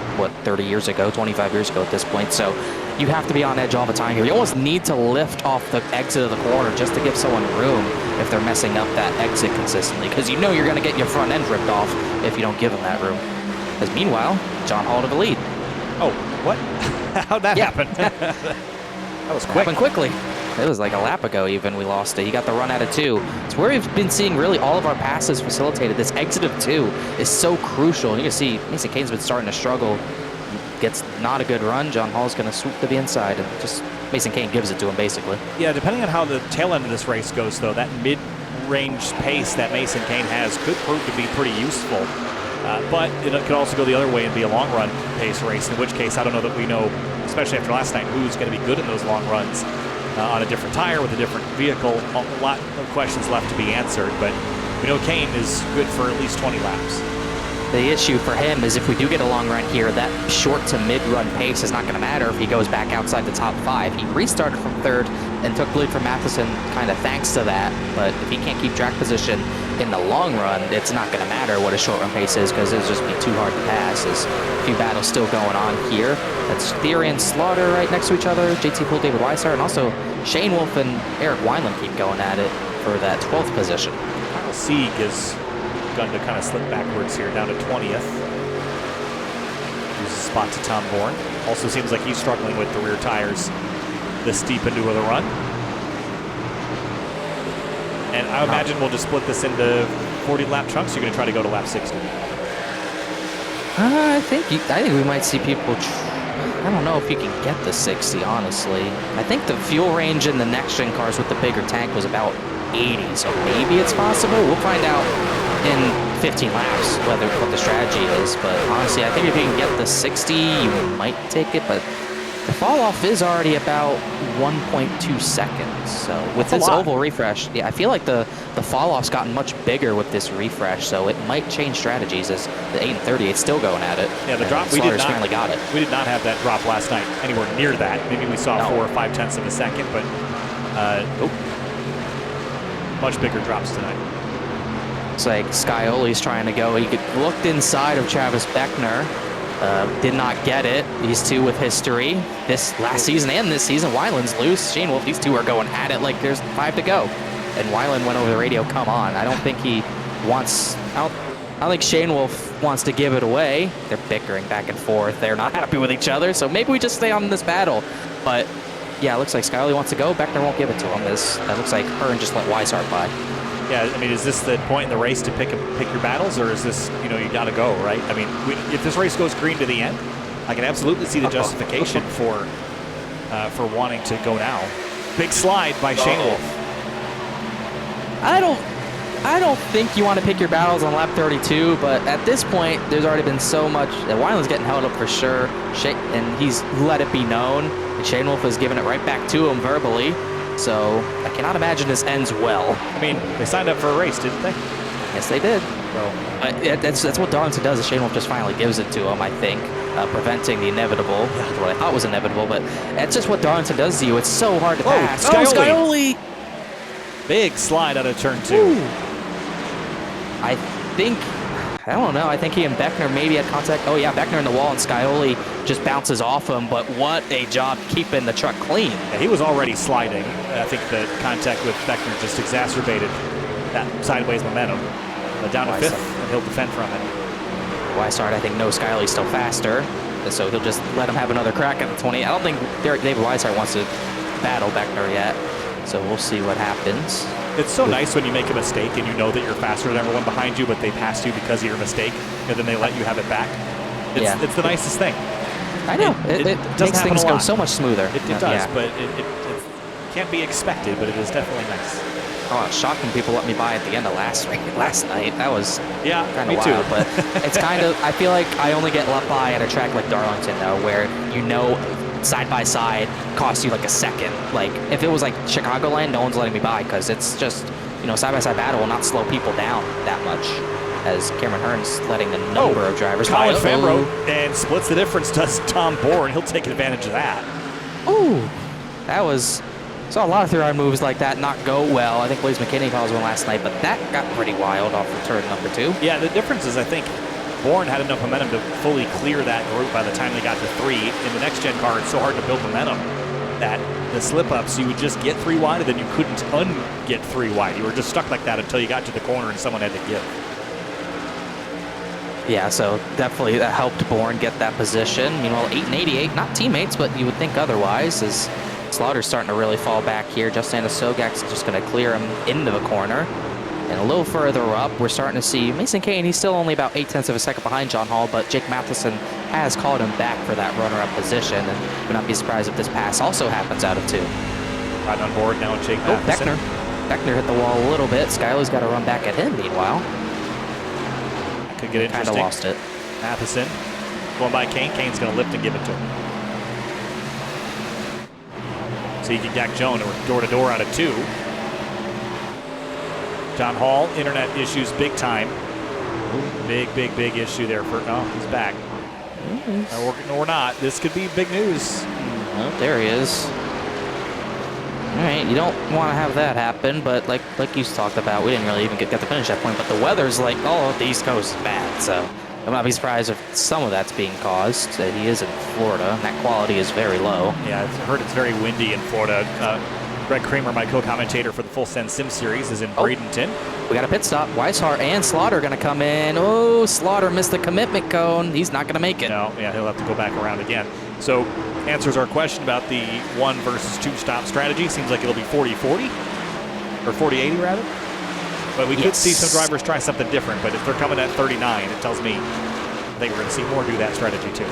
30 years ago, 25 years ago at this point. So you have to be on edge all the time here. You almost need to lift off the exit of the corner just to give someone room if they're messing up that exit consistently, because you know you're going to get your front end ripped off if you don't give them that room. Because meanwhile, John Hall to the lead. Oh, what? How'd that happen? That was quick. Happened quickly. It was like a lap ago even we lost it. He got the run out of 2. It's where we've been seeing really all of our passes facilitated. This exit of 2 is so crucial. And you can see Mason Kane's been starting to struggle. Gets not a good run. John Hall's going to swoop to the inside, and just Mason Kane gives it to him basically. Yeah, depending on how the tail end of this race goes, though, that mid-range pace that Mason Kane has could prove to be pretty useful. But it could also go the other way and be a long-run pace race, in which case I don't know that we know, especially after last night, who's going to be good in those long runs on a different tire with a different vehicle. A lot of questions left to be answered, but we know Kane is good for at least 20 laps. The issue for him is if we do get a long run here, that short to mid-run pace is not going to matter if he goes back outside the top 5. He restarted from 3rd and took lead from Matheson kind of thanks to that, but if he can't keep track position in the long run, it's not going to matter what his short run pace is, because it'll just be too hard to pass. There's a few battles still going on here. That's Therian and Slaughter right next to each other, JT Poole, David Weishart, and also Shane Wolf and Eric Wineland keep going at it for that 12th position. Kyle Sieg is gun to kind of slip backwards here, down to 20th. Loses a spot to Tom Bourne. Also seems like he's struggling with the rear tires this deep into the run. And I imagine we'll just split this into 40-lap chunks. You're going to try to go to lap 60. I think we might see people. I don't know if you can get the 60, honestly. I think the fuel range in the next-gen cars with the bigger tank was about 80, so maybe it's possible. We'll find out in 15 laps what the strategy is, but honestly, I think if you can get the 60, you might take it, but the fall off is already about 1.2 seconds. So with this oval refresh, yeah, I feel like the fall off's gotten much bigger with this refresh, so it might change strategies as the 8 and 38 still going at it. Yeah, the drop, we did not have that drop last night anywhere near that. Maybe we saw 4 or 5 tenths of a second, but much bigger drops tonight. It's like Scioli's trying to go. He looked inside of Travis Beckner. Did not get it. These two with history. This last season and this season, Weiland's loose. Shane Wolf, these two are going at it like there's 5 to go. And Weiland went over the radio, come on. I don't think he wants out. I think Shane Wolf wants to give it away. They're bickering back and forth. They're not happy with each other, so maybe we just stay on this battle. But yeah, it looks like Skyly wants to go. Beckner won't give it to him. That looks like Hearn just let Weishart by. Yeah, I mean, is this the point in the race to pick your battles, or is this, you got to go, right? I mean, if this race goes green to the end, I can absolutely see the justification for wanting to go now. Big slide by Shane Wolf. I don't think you want to pick your battles on lap 32, but at this point, there's already been so much. Weiland's getting held up for sure, and he's let it be known. And Shane Wolf has given it right back to him verbally. So I cannot imagine this ends well. I mean, they signed up for a race, didn't they? Yes, they did. That's what Darlington does. Is Shane Wolf just finally gives it to him, I think, preventing the inevitable. That's what I thought was inevitable, but that's just what Darlington does to you. It's so hard to pass. Skyly! Big slide out of turn 2. Ooh. I don't know. I think he and Beckner maybe had contact. Oh, yeah, Beckner in the wall, and Skyly just bounces off him, but what a job keeping the truck clean. Yeah, he was already sliding. I think the contact with Beckner just exacerbated that sideways momentum. Down to 5th, and he'll defend from it. Weishart, I think, knows Skyly's still faster, so he'll just let him have another crack at the 20. I don't think David Weishart wants to battle Beckner yet, so we'll see what happens. It's so nice when you make a mistake and you know that you're faster than everyone behind you, but they passed you because of your mistake, and then they let you have it back. It's the nicest thing. I know. It makes things go so much smoother. It does, but it can't be expected, but it is definitely nice. Oh, it's shocking people let me by at the end of last night. That was kind of wild. Too. But it's kind of, I feel like I only get let by at a track like Darlington, though, where side by side costs you like a second. Like if it was like Chicagoland, no one's letting me by because it's just, side by side battle will not slow people down that much. As Cameron Hearn's letting a number of drivers by. Colin Fambro and splits the difference, does Tom Bourne. He'll take advantage of that. Ooh, saw a lot of three-ride moves like that not go well. I think Blaze McKinney caused one last night, but that got pretty wild off of turn number 2. Yeah, the difference is I think Bourne had enough momentum to fully clear that group by the time they got to 3. In the next-gen car, it's so hard to build momentum that the slip-ups, you would just get 3 wide, and then you couldn't un-get 3 wide. You were just stuck like that until you got to the corner and someone had to give. Yeah, so definitely that helped Bourne get that position. Meanwhile, 8 and 88, not teammates, but you would think otherwise, as Slaughter's starting to really fall back here. Justin Sogak's just going to clear him into the corner. And a little further up, we're starting to see Mason Kane. He's still only about 0.8 of a second behind John Hall, but Jake Matheson has called him back for that runner-up position. And would not be surprised if this pass also happens out of 2. Right on board now, Jake Matheson. Beckner hit the wall a little bit. Skyler's got to run back at him, meanwhile. Could get interesting. Kind of lost it. Matheson going by Kane. Kane's going to lift and give it to him. So you can Jack Jones door-to-door out of 2. John Hall, internet issues big time. Big issue there for, he's back. No, we're not. This could be big news. Oh, there he is. All right, you don't want to have that happen, but like you talked about, we didn't really even get to finish that point, but the weather's like, the East Coast is bad, so I'm not be surprised if some of that's being caused. He is in Florida, and that quality is very low. Yeah, I've heard it's very windy in Florida. Greg Kramer, my co-commentator for the Full Send Sim Series, is in Bradenton. We got a pit stop. Weishart and Slaughter going to come in. Oh, Slaughter missed the commitment cone. He's not going to make it. No, yeah, he'll have to go back around again. So answers our question about the 1 versus 2 stop strategy. Seems like it'll be 40-40, or 40-80 rather. But we could see some drivers try something different. But if they're coming at 39, it tells me I think we're going to see more do that strategy too.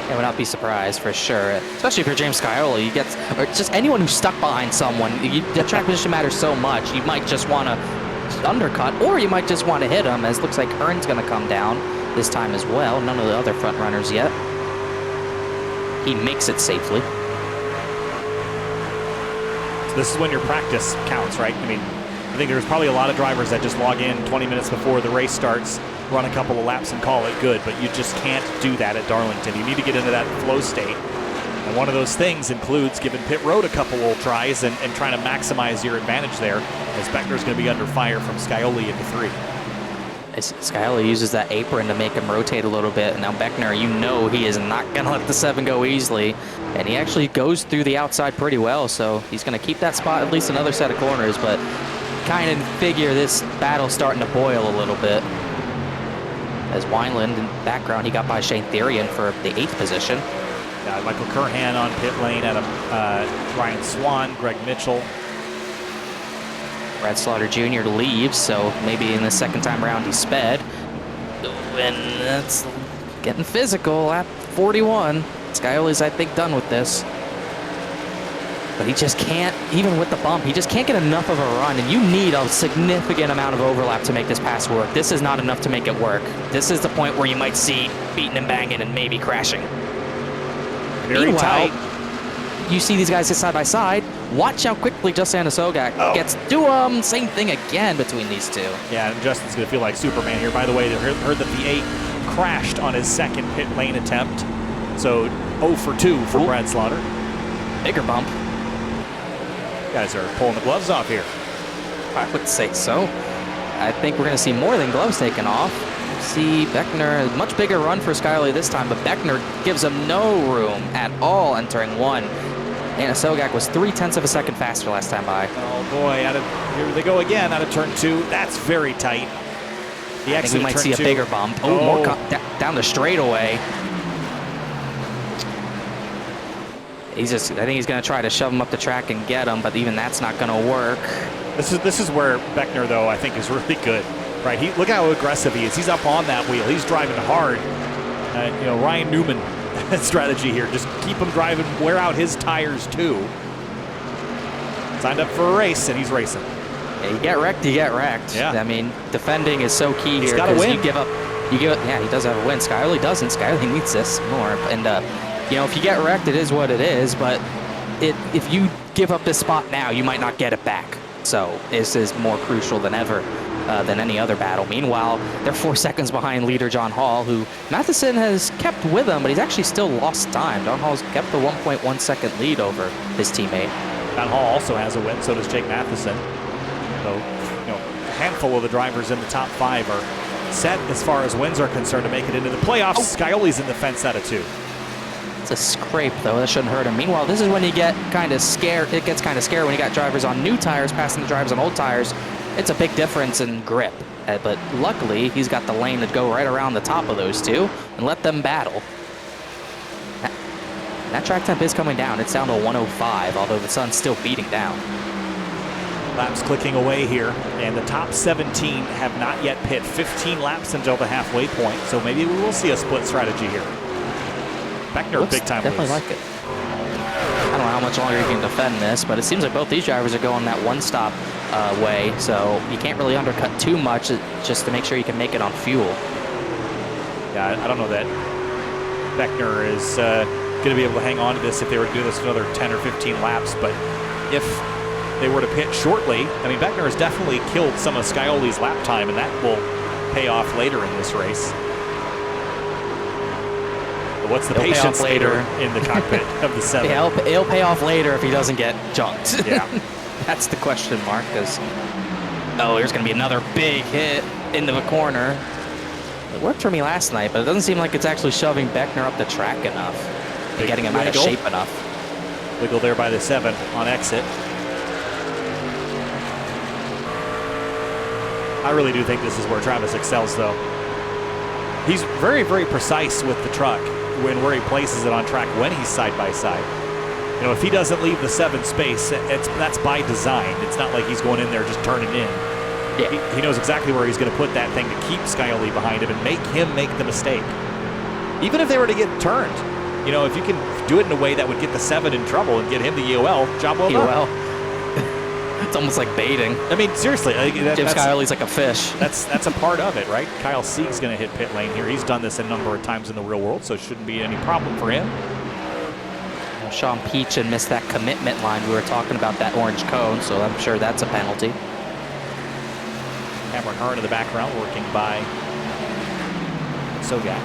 I would not be surprised for sure, especially if you're James Scaiola. Or just anyone who's stuck behind someone. The track position matters so much. You might just want to undercut, or you might just want to hit him. As looks like Hearn's going to come down this time as well. None of the other front runners yet. He makes it safely. So this is when your practice counts, right? I mean, I think there's probably a lot of drivers that just log in 20 minutes before the race starts, run a couple of laps and call it good, but you just can't do that at Darlington. You need to get into that flow state. And one of those things includes giving pit road a couple of tries and trying to maximize your advantage there, as Beckner's going to be under fire from Scaiola into 3. Scaiola uses that apron to make him rotate a little bit. And now Beckner, he is not going to let the 7 go easily. And he actually goes through the outside pretty well, so he's going to keep that spot at least another set of corners, but kind of figure this battle's starting to boil a little bit. As Wineland in the background, he got by Shane Therian for the 8th position. Yeah, Michael Curhan on pit lane, Adam Ryan Swan, Greg Mitchell. Brad Slaughter Jr. leaves, so maybe in the second time around he sped. And that's getting physical at 41. Scioli's, I think, done with this. But he just can't, even with the bump, he just can't get enough of a run. And you need a significant amount of overlap to make this pass work. This is not enough to make it work. This is the point where you might see beating and banging and maybe crashing. Very Meanwhile, tight. you see these guys sit side by side. Watch how quickly Justin Sogak gets to him. Same thing again between these two. Yeah, and Justin's going to feel like Superman here. By the way, they heard that the 8 crashed on his second pit lane attempt. So 0 for 2 for Brad Slaughter. Bigger bump. Guys are pulling the gloves off here. I would say so. I think we're going to see more than gloves taken off. See Beckner, a much bigger run for Scioli this time, but Beckner gives him no room at all entering 1. And Sogak was 0.3 of a second faster last time by. Oh boy, here they go again out of turn 2. That's very tight. The I think we might see a bigger bump. Oh, more down the straightaway. I think he's going to try to shove him up the track and get him, but even that's not going to work. This is where Beckner, though, I think is really good. Right? Look how aggressive he is. He's up on that wheel. He's driving hard. Ryan Newman strategy here. Just keep him driving, wear out his tires too. Signed up for a race, and he's racing. Yeah, you get wrecked, you get wrecked. Yeah. I mean, defending is so key He's here got to win. You give up. Yeah, he does have a win. Scioli doesn't. Scioli needs this more. And if you get wrecked, it is what it is. But if you give up this spot now, you might not get it back. So this is more crucial than ever. Than any other battle. Meanwhile, they're 4 seconds behind leader John Hall, who Matheson has kept with him, but he's actually still lost time. John Hall's kept the 1.1 second lead over his teammate. John Hall also has a win, so does Jake Matheson. So, a handful of the drivers in the top 5 are set as far as wins are concerned to make it into the playoffs. Scioli's in the fence out of 2. It's a scrape, though. That shouldn't hurt him. Meanwhile, this is when you get kind of scared. It gets kind of scary when you got drivers on new tires passing the drivers on old tires. It's a big difference in grip, but luckily he's got the lane to go right around the top of those two and let them battle. That track temp is coming down. It's down to 105, although the sun's still beating down. Laps clicking away here, and the top 17 have not yet pit. 15 laps until the halfway point, so maybe we will see a split strategy here. Beckner, big time definitely lose. like it. I don't know how much longer you can defend this, but it seems like both these drivers are going that one-stop way, so you can't really undercut too much just to make sure you can make it on fuel. Yeah, I don't know that Beckner is going to be able to hang on to this if they were to do this another 10 or 15 laps, but if they were to pit shortly, I mean, Beckner has definitely killed some of Scioli's lap time, and that will pay off later in this race. But what's the patience later in the cockpit of the 7? Yeah, it'll pay off later if he doesn't get junked. Yeah. That's the question mark, because, there's going to be another big hit into the corner. It worked for me last night, but it doesn't seem like it's actually shoving Beckner up the track enough and getting him out of shape enough. Wiggle there by the 7 on exit. I really do think this is where Travis excels, though. He's very, very precise with the truck where he places it on track when he's side by side. If he doesn't leave the 7 space, that's by design. It's not like he's going in there just turning in. Yeah. He knows exactly where he's going to put that thing to keep Scioli behind him and make him make the mistake. Even if they were to get turned, if you can do it in a way that would get the 7 in trouble and get him the EOL, job well done. It's almost like baiting. I mean, seriously. Jim Scioli's like a fish. That's a part of it, right? Kyle Sieg's going to hit pit lane here. He's done this a number of times in the real world, so it shouldn't be any problem for him. Sean Peachin missed that commitment line. We were talking about that orange cone, so I'm sure that's a penalty. Cameron Hearn in the background working by Sogak.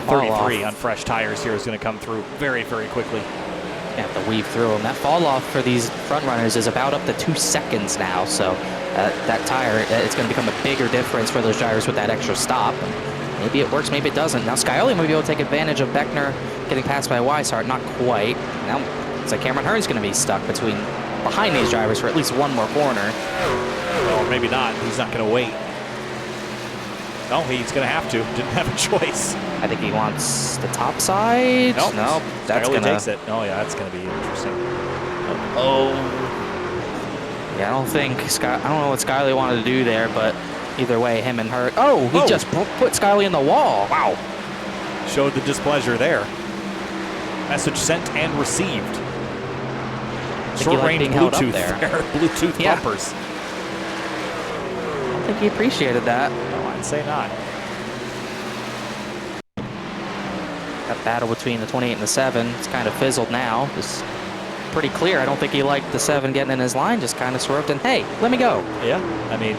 33 on fresh tires here is going to come through very, very quickly. You have to weave through them. That fall off for these front runners is about up to 2 seconds now, so that tire, it's going to become a bigger difference for those drivers with that extra stop. Maybe it works, maybe it doesn't. Now Scioli might be able to take advantage of Beckner getting passed by Weishart. Not quite. Now it's like Cameron Hearn's going to be stuck behind these drivers for at least one more corner. Well, maybe not. He's not going to wait. No, he's going to have to. Didn't have a choice. I think he wants the top side. Nope. No, that's Barely gonna. takes it. Oh yeah, that's going to be interesting. Oh. Yeah, I don't think I don't know what Skyley wanted to do there, but either way, him and her. Oh, he just put Skyley in the wall. Wow. Showed the displeasure there. Message sent and received. Short range Bluetooth there. Bluetooth bumpers. I don't think he appreciated that. No, I'd say not. That battle between the 28 and the 7 is kind of fizzled now. It's pretty clear. I don't think he liked the 7 getting in his line, just kind of swerved and, hey, let me go. Yeah, I mean,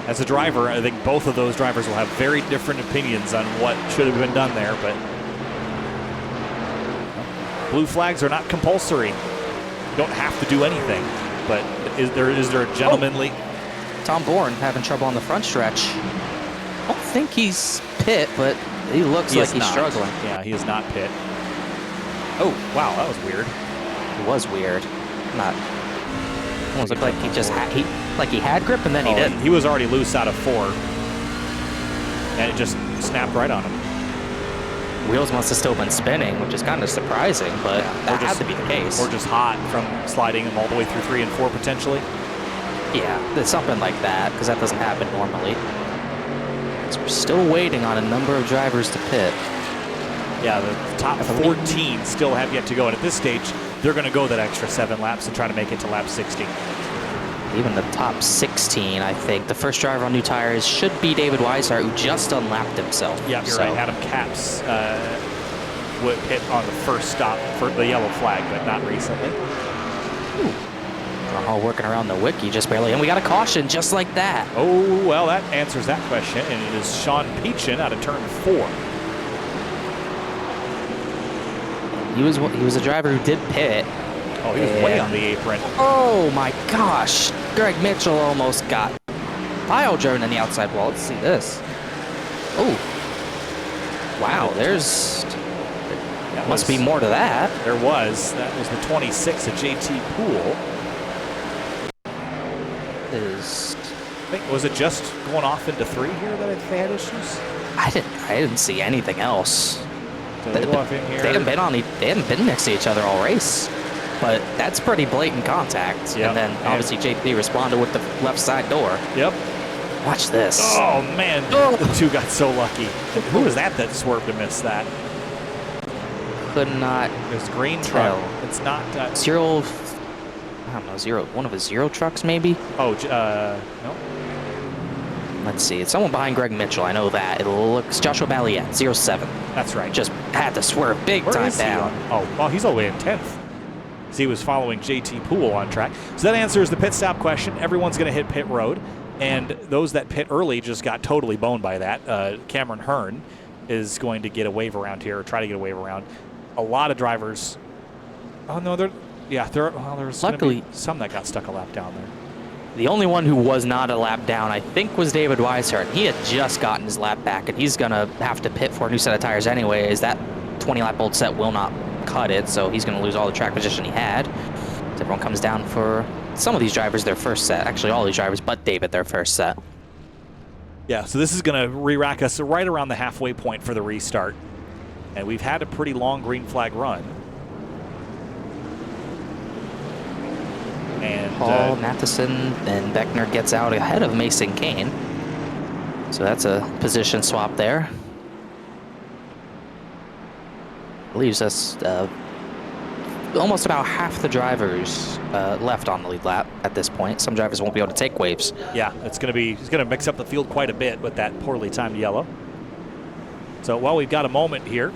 as a driver, I think both of those drivers will have very different opinions on what should have been done there, but blue flags are not compulsory. You don't have to do anything, but is there a gentlemanly... Tom Bourne having trouble on the front stretch. I don't think he's pit, but he looks like he's struggling. Yeah, he is not pit. Oh, wow, that was weird. It was weird. Not. Almost looked like he just had grip and then he didn't. He was already loose out of 4, and it just snapped right on him. Wheels must have still been spinning, which is kind of surprising, but that had to be the case. Or just hot from sliding him all the way through 3 and 4 potentially. Yeah, there's something like that, because that doesn't happen normally. So we're still waiting on a number of drivers to pit. Yeah, the top 14 still have yet to go, and at this stage, they're going to go that extra 7 laps and try to make it to lap 60. Even the top 16, I think. The first driver on new tires should be David Weishart, who just unlapped himself. Yeah, you're right. Adam Capps would hit on the first stop for the yellow flag, but not recently. Ooh. All working around the wiki just barely, and we got a caution just like that. Oh, well, that answers that question, and it is Sean Peachin out of turn 4. He was a driver who did pit. Oh, he was way on the apron. Oh my gosh! Greg Mitchell almost got pile driven in the outside wall. Let's see this. Oh, wow! Must be more to that. There was. That was the 26 of JT Poole. Was it just going off into 3 here that they had issues? I didn't see anything else. So they go off in here. They hadn't been next to each other all race, but that's pretty blatant contact. Yep. And then obviously JP responded with the left side door. Yep. Watch this. Oh man, the 2 got so lucky. Who was that swerved to miss that? Could not. There's green truck. It's not zero. I don't know, zero. One of his zero trucks, maybe. Oh, no. Let's see. It's someone behind Greg Mitchell. I know that. It looks Joshua Balliet, 07. That's right. Just had to swerve big time down. Oh, well, he's all the way in 10th. So he was following JT Poole on track. So that answers the pit stop question. Everyone's going to hit pit road, and those that pit early just got totally boned by that. Cameron Hearn is going to get a wave around here, or try to get a wave around. A lot of drivers. Oh no, there's luckily some that got stuck a lap down there. The only one who was not a lap down, I think, was David Weishart. He had just gotten his lap back, and he's going to have to pit for a new set of tires anyways. That 20-lap old set will not cut it, so he's going to lose all the track position he had. So everyone comes down for some of these drivers their first set. Actually, all these drivers but David their first set. Yeah, so this is going to re-rack us right around the halfway point for the restart. And we've had a pretty long green flag run. And Paul, Matheson, and Beckner gets out ahead of Mason Kane. So that's a position swap there. Leaves us almost about half the drivers left on the lead lap at this point. Some drivers won't be able to take waves. Yeah, he's going to mix up the field quite a bit with that poorly timed yellow. So while we've got a moment here,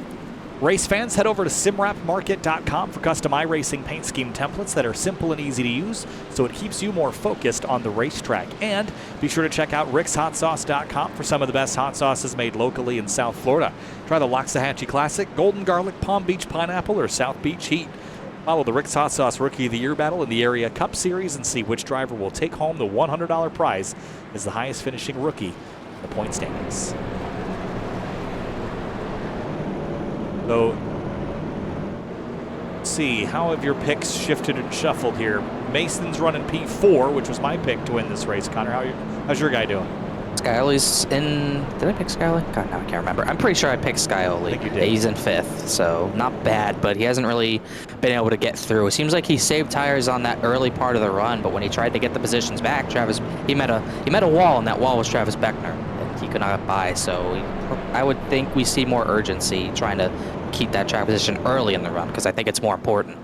race fans, head over to simwrapmarket.com for custom iRacing paint scheme templates that are simple and easy to use, so it keeps you more focused on the racetrack. And be sure to check out rickshotsauce.com for some of the best hot sauces made locally in South Florida. Try the Loxahatchee Classic, Golden Garlic, Palm Beach Pineapple, or South Beach Heat. Follow the Rick's Hot Sauce Rookie of the Year battle in the Area Cup Series and see which driver will take home the $100 prize as the highest finishing rookie in the point standings. So, let's see, how have your picks shifted and shuffled here? Mason's running P4, which was my pick to win this race. Connor, how's your guy doing? Scioli's in... Did I pick Scioli? God, no, I can't remember. I'm pretty sure I picked Scioli. I think you did. He's in 5th, so not bad, but he hasn't really been able to get through. It seems like he saved tires on that early part of the run, but when he tried to get the positions back, he met a wall, and that wall was Travis Beckner, and he could not get by, so I would think we see more urgency trying to keep that track position early in the run, because I think it's more important.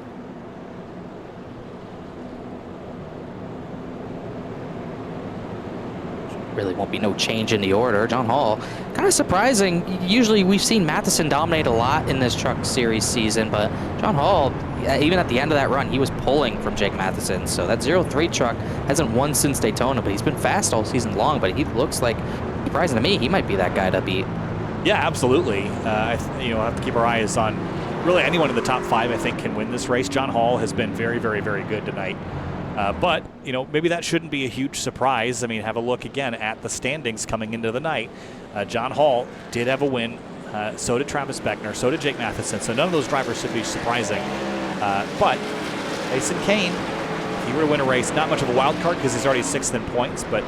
Really won't be no change in the order. John Hall, kind of surprising. Usually we've seen Matheson dominate a lot in this Truck Series season, but John Hall, even at the end of that run, he was pulling from Jake Matheson. So that 0-3 truck hasn't won since Daytona, but he's been fast all season long. But he looks like, surprising to me, he might be that guy to beat. Yeah, absolutely. We'll have to keep our eyes on really anyone in the top 5. I think can win this race. John Hall has been very, very, very good tonight. But, maybe that shouldn't be a huge surprise. I mean, have a look again at the standings coming into the night. John Hall did have a win. So did Travis Beckner. So did Jake Matheson. So none of those drivers should be surprising. But Mason Kane, if he were to win a race, not much of a wild card because he's already 6th in points. But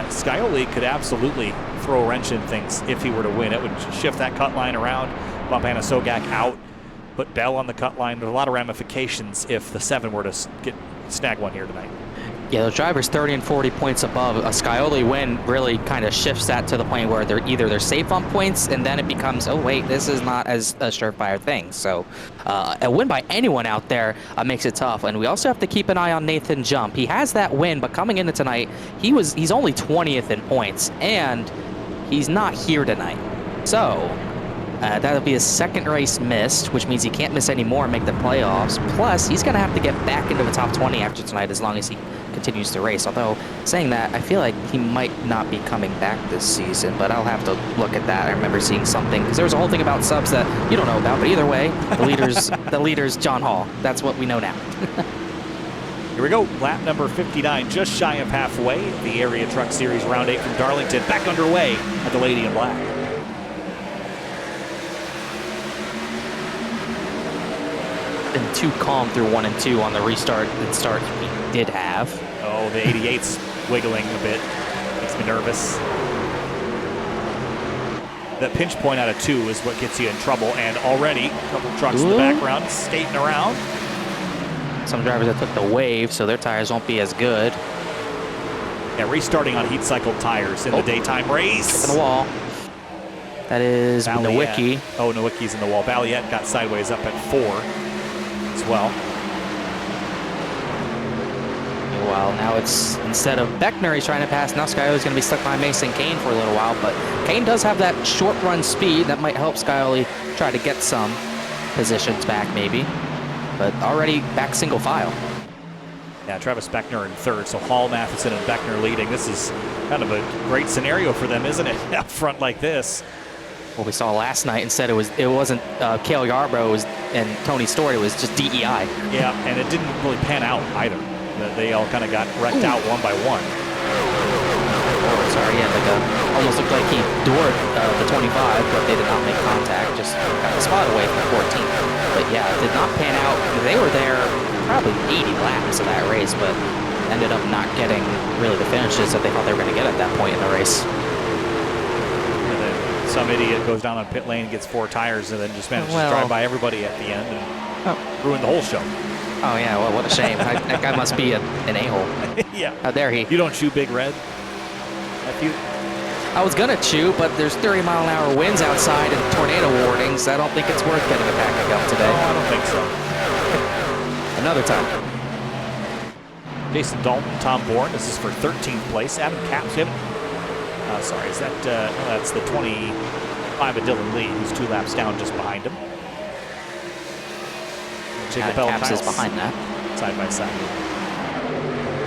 Scioli could absolutely throw a wrench in things if he were to win. It would shift that cut line around, bump Anna Sogak out, put Bell on the cut line. There's a lot of ramifications if the 7 were to snag one here tonight. Yeah, the drivers 30 and 40 points above. A Scioli win really kind of shifts that to the point where they're safe on points, and then it becomes, oh wait, this is not as a surefire thing. So a win by anyone out there makes it tough. And we also have to keep an eye on Nathan Jump. He has that win, but coming into tonight, he's only 20th in points, and he's not here tonight. So that'll be his 2nd race missed, which means he can't miss any more and make the playoffs. Plus, he's going to have to get back into the top 20 after tonight as long as he continues to race. Although, saying that, I feel like he might not be coming back this season, but I'll have to look at that. I remember seeing something, because there was a whole thing about subs that you don't know about, but either way, the leader's John Hall. That's what we know now. Here we go, lap number 59, just shy of halfway. The Area Truck Series Round 8 from Darlington back underway at the Lady in Black. Been too calm through 1 and 2 on the restart and start he did have. Oh, the 88's wiggling a bit. Makes me nervous. That pinch point out of 2 is what gets you in trouble, and already a couple trucks in the background skating around. Some drivers that took the wave, so their tires won't be as good. Yeah, restarting on heat cycle tires in the daytime race. In the wall. That is Nowicki. Oh, Nowicki's in the wall. Valiette got sideways up at 4 as well. Well, now it's, instead of Beckner he's trying to pass, now Scioli's going to be stuck by Mason Kane for a little while, but Kane does have that short run speed that might help Scioli try to get some positions back maybe, but already back single file. Yeah, Travis Beckner in 3rd, so Hall, Matheson, and Beckner leading. This is kind of a great scenario for them, isn't it? Up front like this. What we saw last night, instead it wasn't Cale Yarbrough and Tony Story, it was just DEI. Yeah, and it didn't really pan out either. They all kind of got wrecked out one by one. Oh, sorry, yeah, almost looked like he doored the 25, but they did not make contact, just got the spot away from 14. But yeah, it did not pan out. They were there probably 80 laps of that race, but ended up not getting really the finishes that they thought they were going to get at that point in the race. Some idiot goes down on pit lane, gets 4 tires, and then just manages to drive by everybody at the end and ruin the whole show. Oh, yeah, well, what a shame. That guy must be an a-hole. Yeah. How dare he? You don't chew Big Red? I was going to chew, but there's 30-mile-an-hour winds outside and tornado warnings. I don't think it's worth getting a pack of gum today. No, I don't think so. Another time. Jason Dalton, Tom Bourne. This is for 13th place. Adam Capps, sorry, is that, no, that's the 25 of Dylan Lee, who's 2 laps down just behind him. Jacob Bell Capps is behind that. Side by side.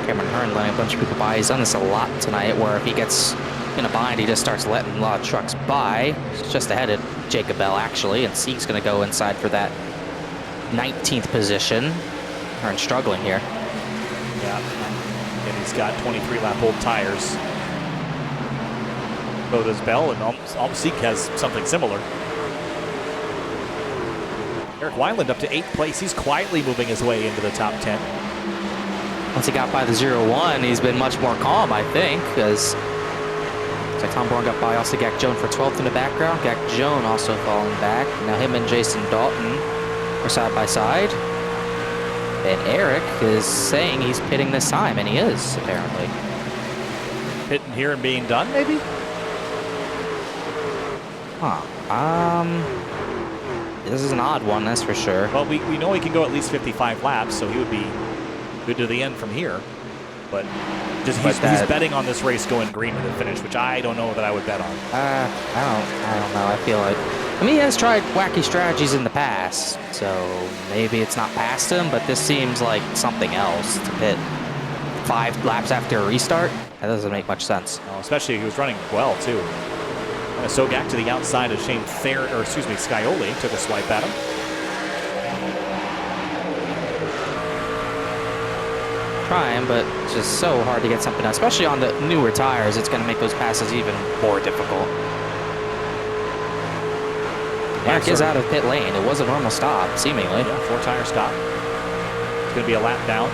Cameron Hearn letting a bunch of people by. He's done this a lot tonight, where if he gets in a bind, he just starts letting a lot of trucks by. He's just ahead of Jacob Bell, actually, and Sieg's going to go inside for that 19th position. Hearn struggling here. Yeah, and he's got 23-lap-old tires. So does Bell, and almost Sieg has something similar. Eric Weiland up to 8th place. He's quietly moving his way into the top 10. Once he got by the 0-1, he's been much more calm, I think, because So Tom Bourne got by also Gak Joan for 12th in the background. Gak Joan also falling back. Now him and Jason Dalton are side by side. And Eric is saying he's pitting this time, and he is, apparently. Pitting here and being done, maybe? Huh. This is an odd one, that's for sure. Well, we know he can go at least 55 laps, so he would be good to the end from here. But he's betting on this race going green to the finish, which I don't know that I would bet on. I don't know. I feel like, I mean, he has tried wacky strategies in the past, so maybe it's not past him, but this seems like something else to pit 5 laps after a restart. That doesn't make much sense. Oh, especially he was running well too. Sogak to the outside of Scioli took a swipe at him. Trying, but it's just so hard to get something done, especially on the newer tires. It's going to make those passes even more difficult. Eric is out of pit lane. It was a normal stop, seemingly. Yeah, 4-tire stop. It's going to be a lap down.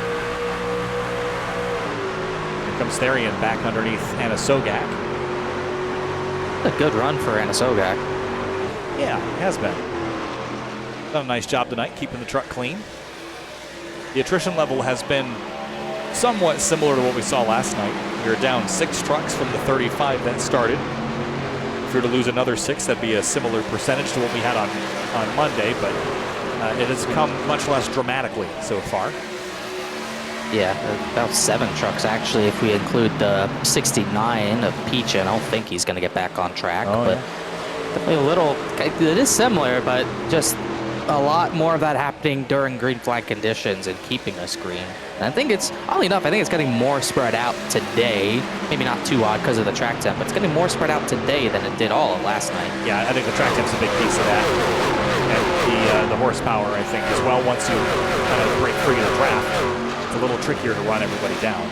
Here comes Therian back underneath Anna Sogak. A good run for Anna Sogak. Yeah, it has been. Done a nice job tonight, keeping the truck clean. The attrition level has been somewhat similar to what we saw last night. We were down 6 trucks from the 35 that started. If we were to lose another 6, that'd be a similar percentage to what we had on Monday, but it has come much less dramatically so far. Yeah, about 7 trucks actually. If we include the 69 of Peach, I don't think he's going to get back on track. But yeah, definitely a little. It is similar, but just a lot more of that happening during green flag conditions and keeping us green. And I think it's, oddly enough, I think it's getting more spread out today. Maybe not too odd because of the track temp, but it's getting more spread out today than it did all of last night. Yeah, I think the track temp's a big piece of that. And the horsepower, I think, as well. Once you kind of break free of the draft, it's a little trickier to run everybody down.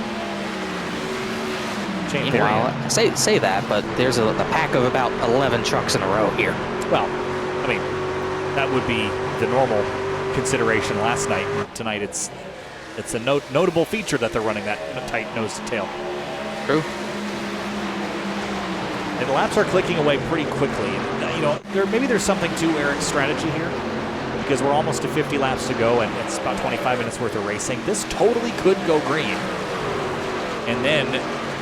Meanwhile, say that, but there's a pack of about 11 trucks in a row here. Well, I mean, that would be the normal consideration last night. Tonight, it's a notable feature that they're running that tight nose to tail. True. And the laps are clicking away pretty quickly. You know, maybe there's something to Eric's strategy here, because we're almost to 50 laps to go, and it's about 25 minutes worth of racing. This totally could go green, and then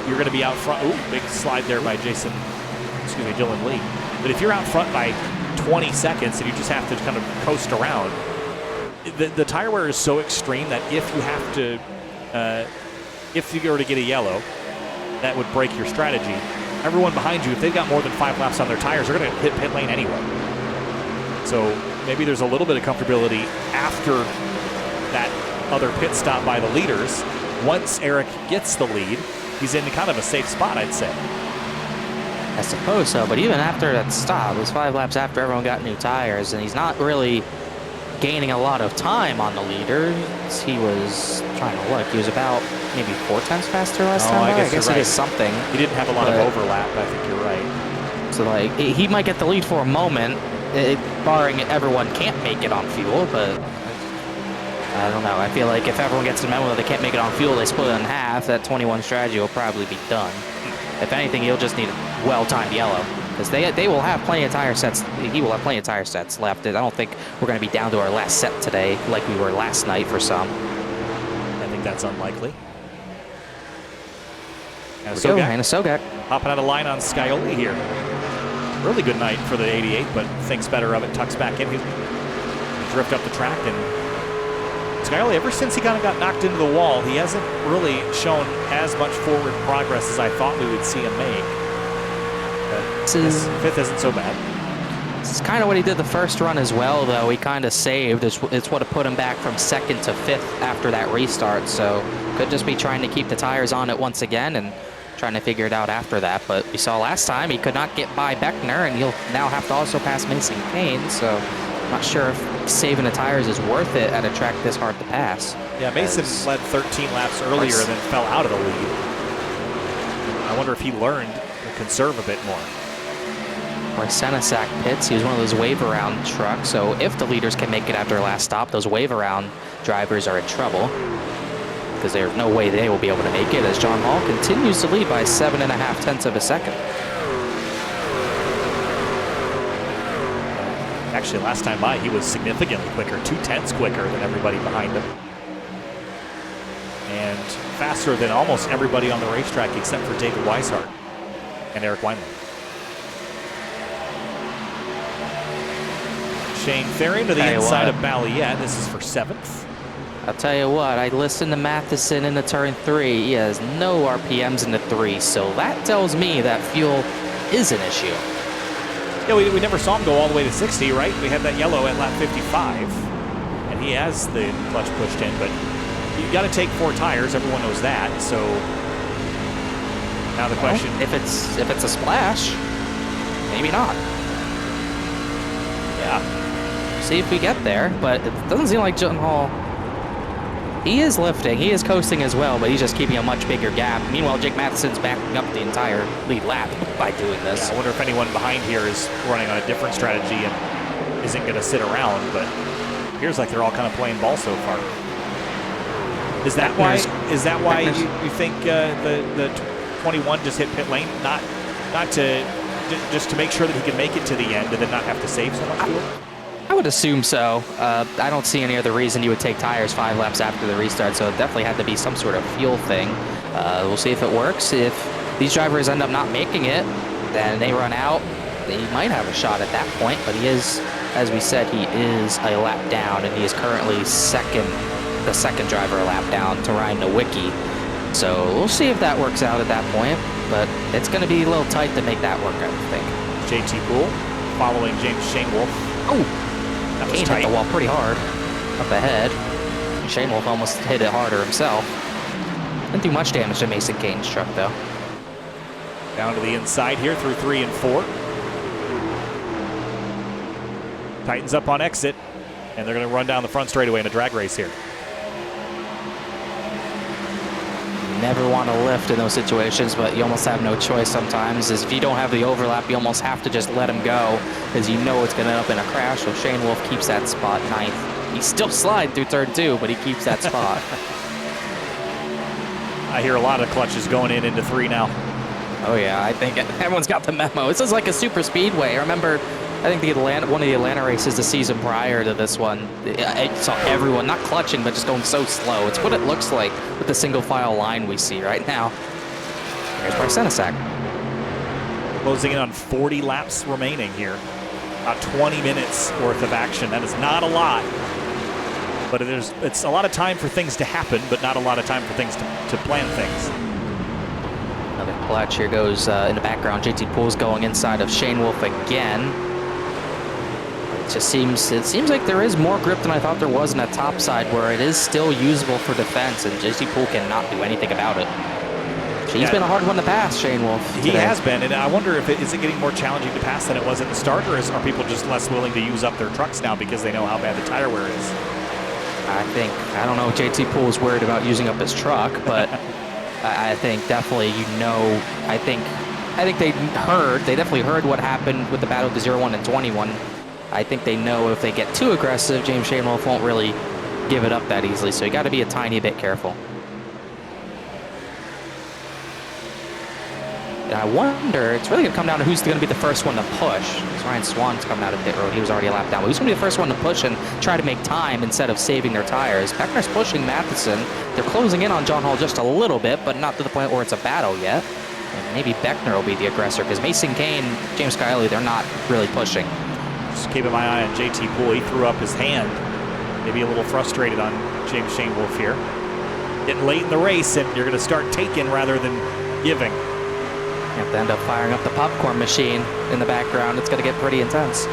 you're going to be out front. Ooh, big slide there by Dylan Lee. But if you're out front by 20 seconds and you just have to kind of coast around, the tire wear is so extreme that if you were to get a yellow, that would break your strategy. Everyone behind you, if they've got more than 5 laps on their tires, they're going to hit pit lane anyway. So maybe there's a little bit of comfortability after that other pit stop by the leaders. Once Eric gets the lead, he's in kind of a safe spot, I'd say. I suppose so, but even after that stop, it was 5 laps after everyone got new tires, and he's not really gaining a lot of time on the leaders. He was trying to look. He was about maybe 4/10 faster last time. I guess it is something. He didn't have a lot of overlap. I think you're right. So like he might get the lead for a moment, barring everyone can't make it on fuel. But I don't know. I feel like if everyone gets the memo that they can't make it on fuel, they split it in half. That 21 strategy will probably be done. If anything, he'll just need a well-timed yellow. Because they will have plenty of tire sets. He will have plenty of tire sets left. I don't think we're going to be down to our last set today like we were last night for some. I think that's unlikely. Anna Sogak hopping out of line on Scioli here. Really good night for the 88, but thinks better of it. Tucks back in. He drift up the track, and Scioli, ever since he kind of got knocked into the wall, he hasn't really shown as much forward progress as I thought we would see him make. This 5th isn't so bad. It's kind of what he did the first run as well, though. He kind of saved. It's what put him back from 2nd to 5th after that restart. So could just be trying to keep the tires on it once again and trying to figure it out after that. But we saw last time he could not get by Beckner, and he'll now have to also pass Mason Kane. So I'm not sure if saving the tires is worth it at a track this hard to pass. Yeah, Mason led 13 laps earlier and then fell out of the lead. I wonder if he learned to conserve a bit more. Where Senesac pits, he was one of those wave-around trucks, so if the leaders can make it after their last stop, those wave-around drivers are in trouble because there's no way they will be able to make it as John Hall continues to lead by 7.5 tenths of a second. Actually, last time by, he was significantly quicker, 2/10 quicker than everybody behind him. And faster than almost everybody on the racetrack except for David Weishart and Eric Wineland. Shane Therian to the inside of Balliet. This is for 7th. I'll tell you what, I listened to Matheson in the turn 3. He has no RPMs in the 3, so that tells me that fuel is an issue. Yeah, we never saw him go all the way to 60, right? We had that yellow at lap 55, and he has the clutch pushed in, but you got to take 4 tires. Everyone knows that. So now the question: if it's a splash, maybe not. Yeah. See if we get there, but it doesn't seem like John Hall. He is lifting. He is coasting as well, but he's just keeping a much bigger gap. Meanwhile, Jake Matheson's backing up the entire lead lap by doing this. Yeah, I wonder if anyone behind here is running on a different strategy and isn't going to sit around, but it appears like they're all kind of playing ball so far. Is that why you think the 21 just hit pit lane? Not just to make sure that he can make it to the end and then not have to save so much fuel? I would assume so. I don't see any other reason you would take tires 5 laps after the restart, so it definitely had to be some sort of fuel thing. We'll see if it works. If these drivers end up not making it, then they run out. They might have a shot at that point, but he is, as we said, he is a lap down, and he is currently the second driver a lap down to Ryan Nowicki. So we'll see if that works out at that point, but it's going to be a little tight to make that work, I think. JT Poole following James Shane Wolf. Oh! That was Kane tight. hit the wall pretty hard up ahead. Shane Wolf almost hit it harder himself. Didn't do much damage to Mason Kane's truck, though. Down to the inside here through 3 and 4. Tightens up on exit, and they're going to run down the front straightaway in a drag race here. Never want to lift in those situations, but you almost have no choice sometimes. Is if you don't have the overlap, you almost have to just let him go, because you know it's going to end up in a crash. So Shane Wolf keeps that spot 9th. He's still sliding through turn 2, but he keeps that spot. I hear a lot of clutches going into 3 now. Oh yeah, I think everyone's got the memo. This is like a super speedway. I remember, I think one of the Atlanta races the season prior to this one, I saw everyone not clutching, but just going so slow. It's what it looks like with the single file line we see right now. Here's Bryce Senesac. Closing in on 40 laps remaining here. About 20 minutes worth of action. That is not a lot. But it's a lot of time for things to happen, but not a lot of time for things to plan things. Another clutch. Here goes in the background. JT Poole's going inside of Shane Wolf again. It seems like there is more grip than I thought there was in that top side, where it is still usable for defense, and JT Poole cannot do anything about it. He's been a hard one to pass, Shane Wolf. He has been, and I wonder if is it getting more challenging to pass than it was at the start, or are people just less willing to use up their trucks now because they know how bad the tire wear is? I don't know if JT Poole is worried about using up his truck, but I think definitely, I think they definitely heard what happened with the battle of the 0-1 and 21. I think they know if they get too aggressive, James Shane Wolf won't really give it up that easily, so you got to be a tiny bit careful. And I wonder, it's really going to come down to who's going to be the first one to push. Because Ryan Swan's coming out of pit road. He was already a lap down. But who's going to be the first one to push and try to make time instead of saving their tires? Beckner's pushing Matheson. They're closing in on John Hall just a little bit, but not to the point where it's a battle yet. And maybe Beckner will be the aggressor, because Mason Kane, James Kiley, they're not really pushing. Just keeping my eye on JT Poole. He threw up his hand. Maybe a little frustrated on James Shane Wolf here. Getting late in the race, and you're going to start taking rather than giving. You have to end up firing up the popcorn machine in the background. It's going to get pretty intense.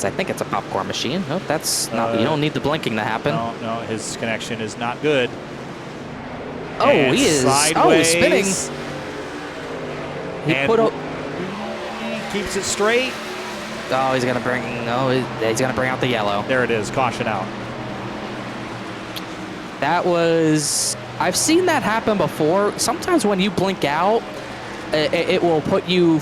I think it's a popcorn machine. Nope, that's not. You don't need the blinking to happen. No, his connection is not good. Oh, and he is. Sideways. Oh, he's spinning. He keeps it straight. Oh, he's going to bring. No, he's going to bring out the yellow. There it is. Caution out. That was. I've seen that happen before. Sometimes when you blink out, it will put you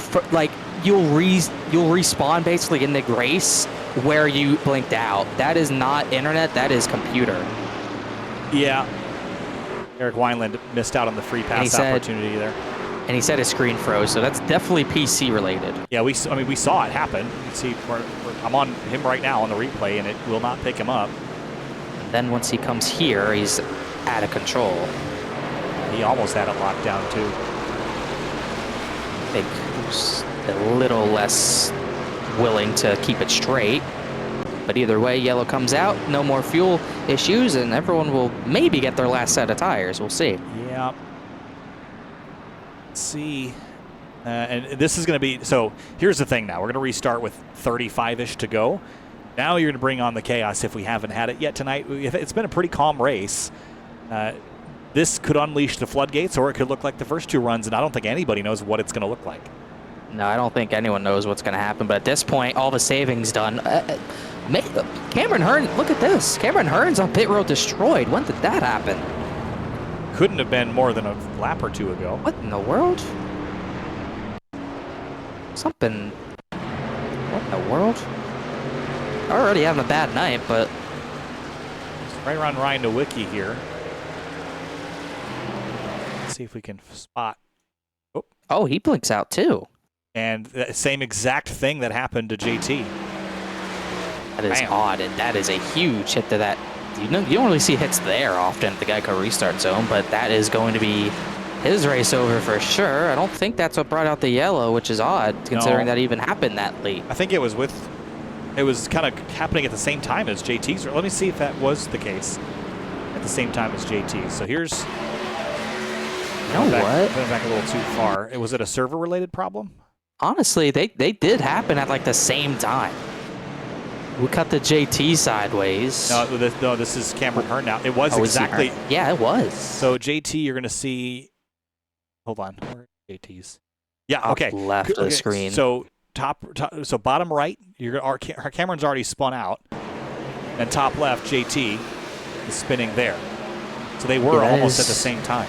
you'll respawn basically in the race where you blinked out. That is not internet. That is computer. Yeah. Eric Wineland missed out on the free pass opportunity there. And he said his screen froze, so that's definitely PC related. Yeah, we saw it happen. You can see I'm on him right now on the replay, and it will not pick him up. And then once he comes here, he's out of control. He almost had it locked down too. I think he's a little less willing to keep it straight. But either way, yellow comes out, no more fuel issues, and everyone will maybe get their last set of tires. We'll see. Yeah. Let's see. And this is going to be, so here's the thing now. We're going to restart with 35-ish to go. Now you're going to bring on the chaos if we haven't had it yet tonight. It's been a pretty calm race. This could unleash the floodgates, or it could look like the first two runs, and I don't think anybody knows what it's going to look like. No, I don't think anyone knows what's going to happen. But at this point, all the savings done. Cameron Hearn, look at this. Cameron Hearn's on pit road destroyed. When did that happen? Couldn't have been more than a lap or two ago. What in the world? Something. What in the world? Already having a bad night, but. It's right around Ryan Nowicki here. Let's see if we can spot. Oh, he blinks out too. And the same exact thing that happened to JT. That is Bam. odd, and that is a huge hit to that. You don't really see hits there often at the Geico restart zone, but that is going to be his race over for sure. I don't think that's what brought out the yellow, which is odd, considering that even happened that late. I think it was kind of happening at the same time as JT's. Let me see if that was the case at the same time as JT. So here's... You know what? Going back a little too far. Was it a server-related problem? Honestly, they did happen at like the same time. We cut the JT sideways. No, this is Cameron Hearn now. It was exactly... Yeah, it was. So JT, you're going to see... Hold on. Where are JT's? Yeah, Top okay. left of the screen. So so bottom right, Cameron's already spun out. And top left, JT is spinning there. So they were almost at the same time.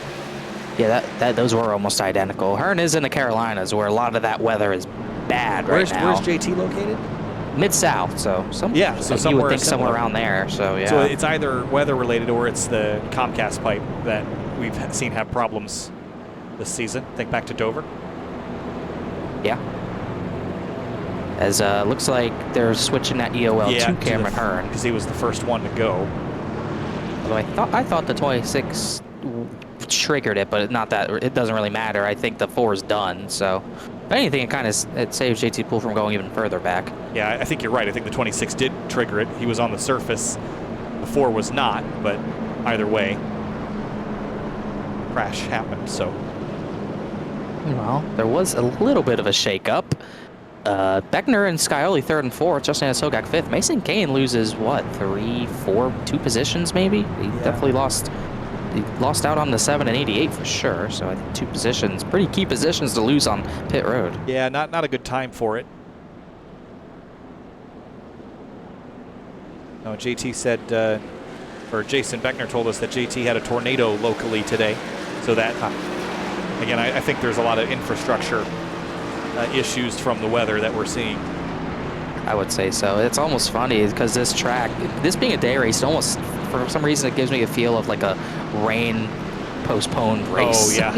Yeah, those were almost identical. Hearn is in the Carolinas, where a lot of that weather is bad right now. Where's JT located? Mid-South, so so you would think somewhere around there. So yeah. So it's either weather related or it's the Comcast pipe that we've seen have problems this season. Think back to Dover. Yeah. As looks like they're switching that EOL to Cameron Hearn, because he was the first one to go. Although I thought the 26 triggered it, but not that it doesn't really matter. I think the 4 is done. So if anything, it saves JT Poole from going even further back. Yeah, I think you're right. I think the 26 did trigger it. He was on the surface. The 4 was not, but either way, crash happened. So, well, there was a little bit of a shake-up. Beckner and Scioli 3rd and 4th, Justin Sogak 5th. Mason Kane loses what, 3, 4, 2 positions maybe? He definitely lost. He lost out on the 7 and 88 for sure. So I think 2 positions, pretty key positions to lose on pit road. Yeah, not a good time for it. No, JT said, or Jason Beckner told us that JT had a tornado locally today. So that, again, I think there's a lot of infrastructure issues from the weather that we're seeing. I would say so. It's almost funny because this track, this being a day race, almost for some reason it gives me a feel of like a rain postponed race. Oh yeah.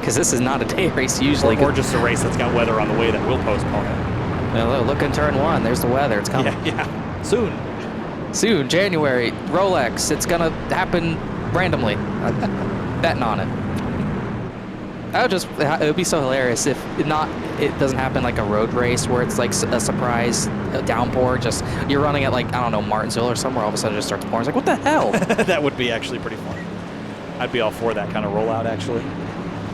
Because this is not a day race usually. Or just a race that's got weather on the way that will postpone it. Well, look in turn 1. There's the weather. It's coming. Yeah. Soon. Soon, January, Rolex. It's gonna happen randomly. I'm betting on it. It would be so hilarious if it doesn't happen like a road race where it's like a surprise downpour. Just you're running at like, I don't know, Martinsville or somewhere, all of a sudden it just starts pouring. It's like, what the hell? That would be actually pretty fun. I'd be all for that kind of rollout, actually.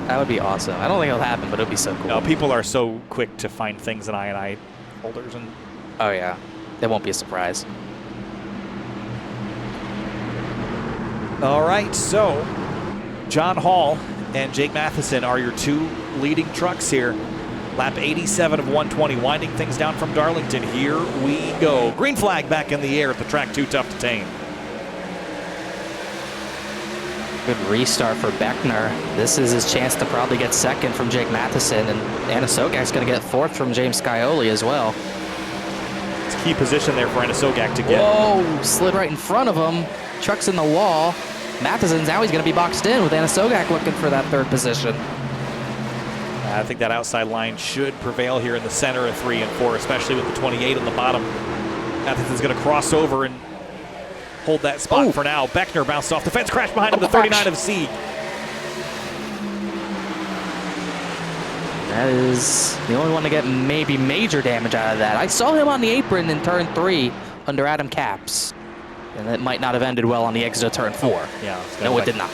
That would be awesome. I don't think it'll happen, but it'll be so cool. No, people are so quick to find things in I&I folders. And oh yeah, it won't be a surprise. All right, so John Hall and Jake Matheson are your 2 leading trucks here. Lap 87 of 120, winding things down from Darlington. Here we go. Green flag back in the air at the track, too tough to tame. Good restart for Beckner. This is his chance to probably get 2nd from Jake Matheson, and Anasogak's going to get 4th from James Scioli as well. It's a key position there for Anasogak to get. Whoa, slid right in front of him. Truck's in the wall. Matheson's now he's going to be boxed in with Anasogak looking for that 3rd position. I think that outside line should prevail here in the center of 3 and 4, especially with the 28 on the bottom. Matheson's going to cross over and hold that spot for now. Beckner bounced off the fence, crashed behind him, the 39 of Sieg. That is the only one to get maybe major damage out of that. I saw him on the apron in turn 3 under Adam Capps, and it might not have ended well on the exit of turn 4. Yeah, no, it did not.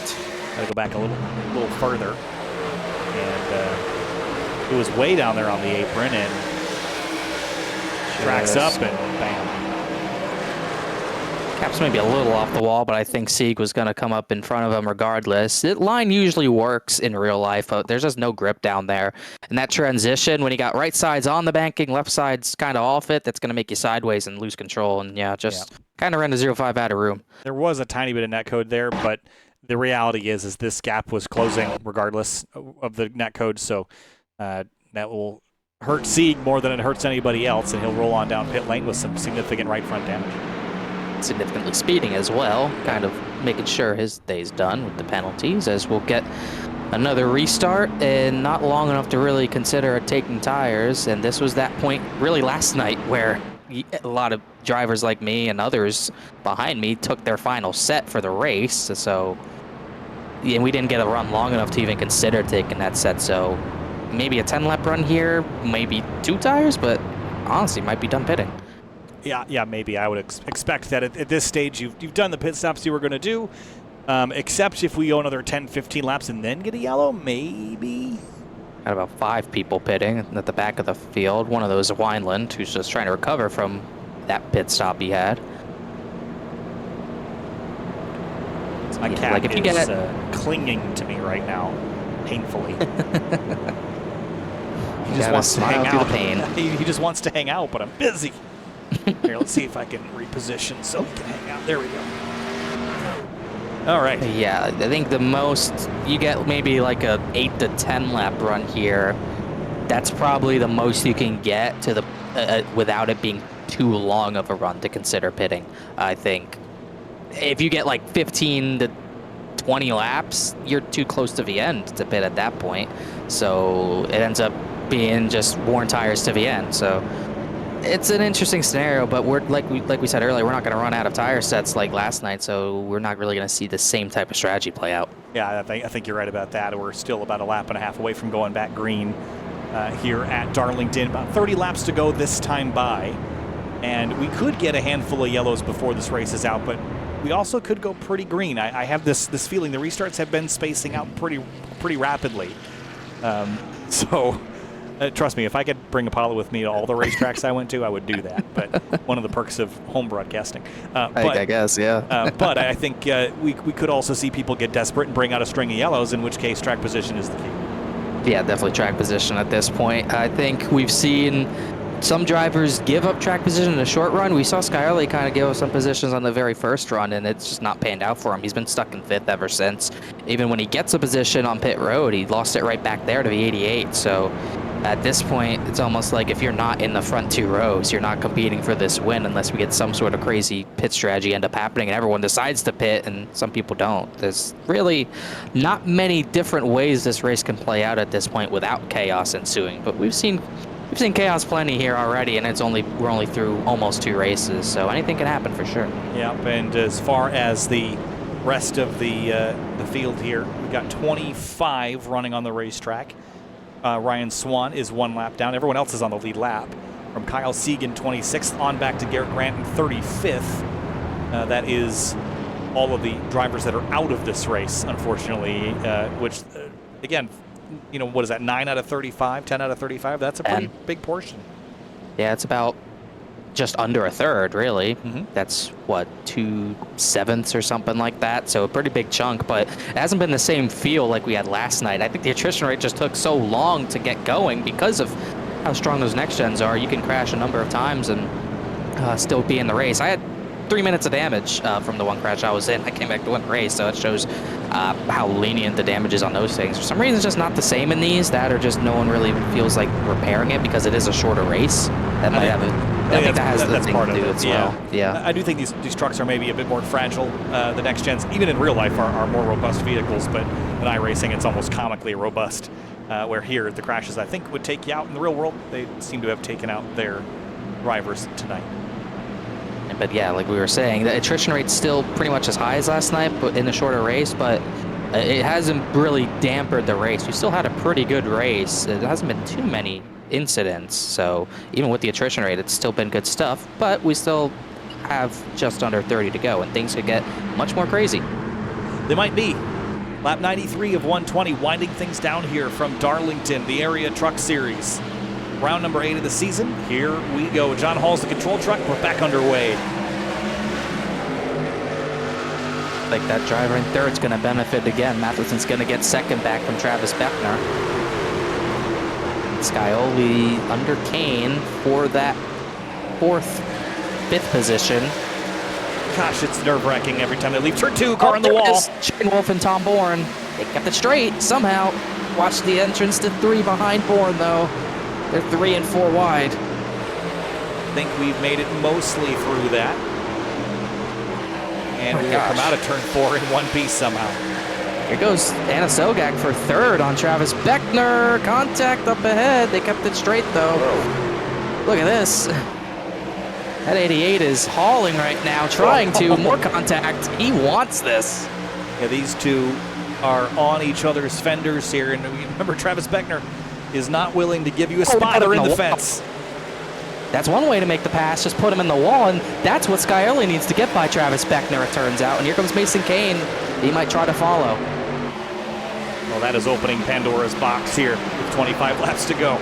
Gotta go back a little further, and it was way down there on the apron, and tracks up and bam. Capps may be a little off the wall, but I think Sieg was going to come up in front of him regardless. That line usually works in real life, but there's just no grip down there. And that transition, when you got right sides on the banking, left side's kind of off it, that's going to make you sideways and lose control. And just kind of ran to 0-5 out of room. There was a tiny bit of netcode there, but the reality is this gap was closing regardless of the netcode. So that will hurt Sieg more than it hurts anybody else, and he'll roll on down pit lane with some significant right front damage. Significantly speeding as well, kind of making sure his day's done with the penalties, as we'll get another restart and not long enough to really consider taking tires. And this was that point really last night where a lot of drivers like me and others behind me took their final set for the race. So and we didn't get a run long enough to even consider taking that set. So maybe a 10-lap run here, maybe 2 tires, but honestly might be done pitting. Yeah, maybe. I would expect that at this stage you've done the pit stops you were going to do, except if we go another 10, 15 laps and then get a yellow, maybe. Got about 5 people pitting at the back of the field. One of those is Wineland, who's just trying to recover from that pit stop he had. My cat like is clinging to me right now, painfully. He just wants to hang out. He just wants to hang out, but I'm busy. Here, let's see if I can reposition so we can hang out. There we go. All right. Yeah, I think the most you get maybe like a 8 to 10 lap run here. That's probably the most you can get to the without it being too long of a run to consider pitting. I think if you get like 15 to 20 laps, you're too close to the end to pit at that point. So it ends up being just worn tires to the end. So it's an interesting scenario, but we're like we said earlier, we're not going to run out of tire sets like last night, so we're not really going to see the same type of strategy play out. Yeah, I think you're right about that. We're still about a lap and a half away from going back green here at Darlington. About 30 laps to go this time by, and we could get a handful of yellows before this race is out, but we also could go pretty green. I have this feeling the restarts have been spacing out pretty rapidly. Trust me, if I could bring Apollo with me to all the racetracks I went to, I would do that. But one of the perks of home broadcasting. I guess, yeah. But I think we could also see people get desperate and bring out a string of yellows, in which case track position is the key. Yeah, definitely track position at this point. I think we've seen some drivers give up track position in a short run. We saw Skylerly kind of give up some positions on the very first run, and it's just not panned out for him. He's been stuck in 5th ever since. Even when he gets a position on pit road, he lost it right back there to the 88. So at this point, it's almost like if you're not in the front 2 rows, you're not competing for this win unless we get some sort of crazy pit strategy end up happening and everyone decides to pit and some people don't. There's really not many different ways this race can play out at this point without chaos ensuing. But we've seen chaos plenty here already, and we're only through almost 2 races, so anything can happen for sure. Yeah, and as far as the rest of the field here, we've got 25 running on the racetrack. Ryan Swan is 1 lap down. Everyone else is on the lead lap. From Kyle Sieg in 26th on back to Garrett Grant in 35th. That is all of the drivers that are out of this race, unfortunately, which, again, what is that, 9 out of 35, 10 out of 35? That's a pretty big portion. Yeah, it's about just under a third, really. That's, 2/7 or something like that. So a pretty big chunk, but it hasn't been the same feel like we had last night. I think the attrition rate just took so long to get going because of how strong those next gens are. You can crash a number of times and still be in the race. I had 3 minutes of damage from the one crash I was in. I came back to win the race, so it shows how lenient the damage is on those things. For some reason, it's just not the same in these. That or just no one really feels like repairing it because it is a shorter race. That might have I think that has that's part of it as well. Yeah. I do think these trucks are maybe a bit more fragile. The next gens, even in real life, are more robust vehicles, but in iRacing, it's almost comically robust. where here the crashes I think would take you out. In the real world, they seem to have taken out their drivers tonight. But yeah, like we were saying, the attrition rate's still pretty much as high as last night, but in a shorter race. But it hasn't really dampened the race. We still had a pretty good race. It hasn't been too many incidents, so even with the attrition rate, it's still been good stuff. But we still have just under 30 to go, and things could get much more crazy. They might be. Lap 93 of 120, winding things down here from Darlington, the Area Truck Series. Round number 8 of the season. Here we go. John Hall's the control truck. We're back underway. Like that driver in third's going to benefit again. Matheson's going to get second back from Travis Beckner. Scioli under Kane for that 4th, 5th position. Gosh, it's nerve-wracking every time they leave turn 2, car on the wall. Shane Wolf and Tom Bourne. They kept it straight somehow. Watch the entrance to 3 behind Bourne, though. They're 3 and 4 wide. I think we've made it mostly through that. And we'll come out of turn 4 in one piece somehow. Here goes Anna Sogak for 3rd on Travis Beckner. Contact up ahead. They kept it straight, though. Look at this. That 88 is hauling right now, trying to. More contact. He wants this. Yeah, these two are on each other's fenders here. And remember, Travis Beckner is not willing to give you a spotter in the fence. That's one way to make the pass, just put him in the wall, and that's what Scioli needs to get by Travis Beckner, it turns out. And here comes Mason Kane. He might try to follow. Well, that is opening Pandora's box here with 25 laps to go.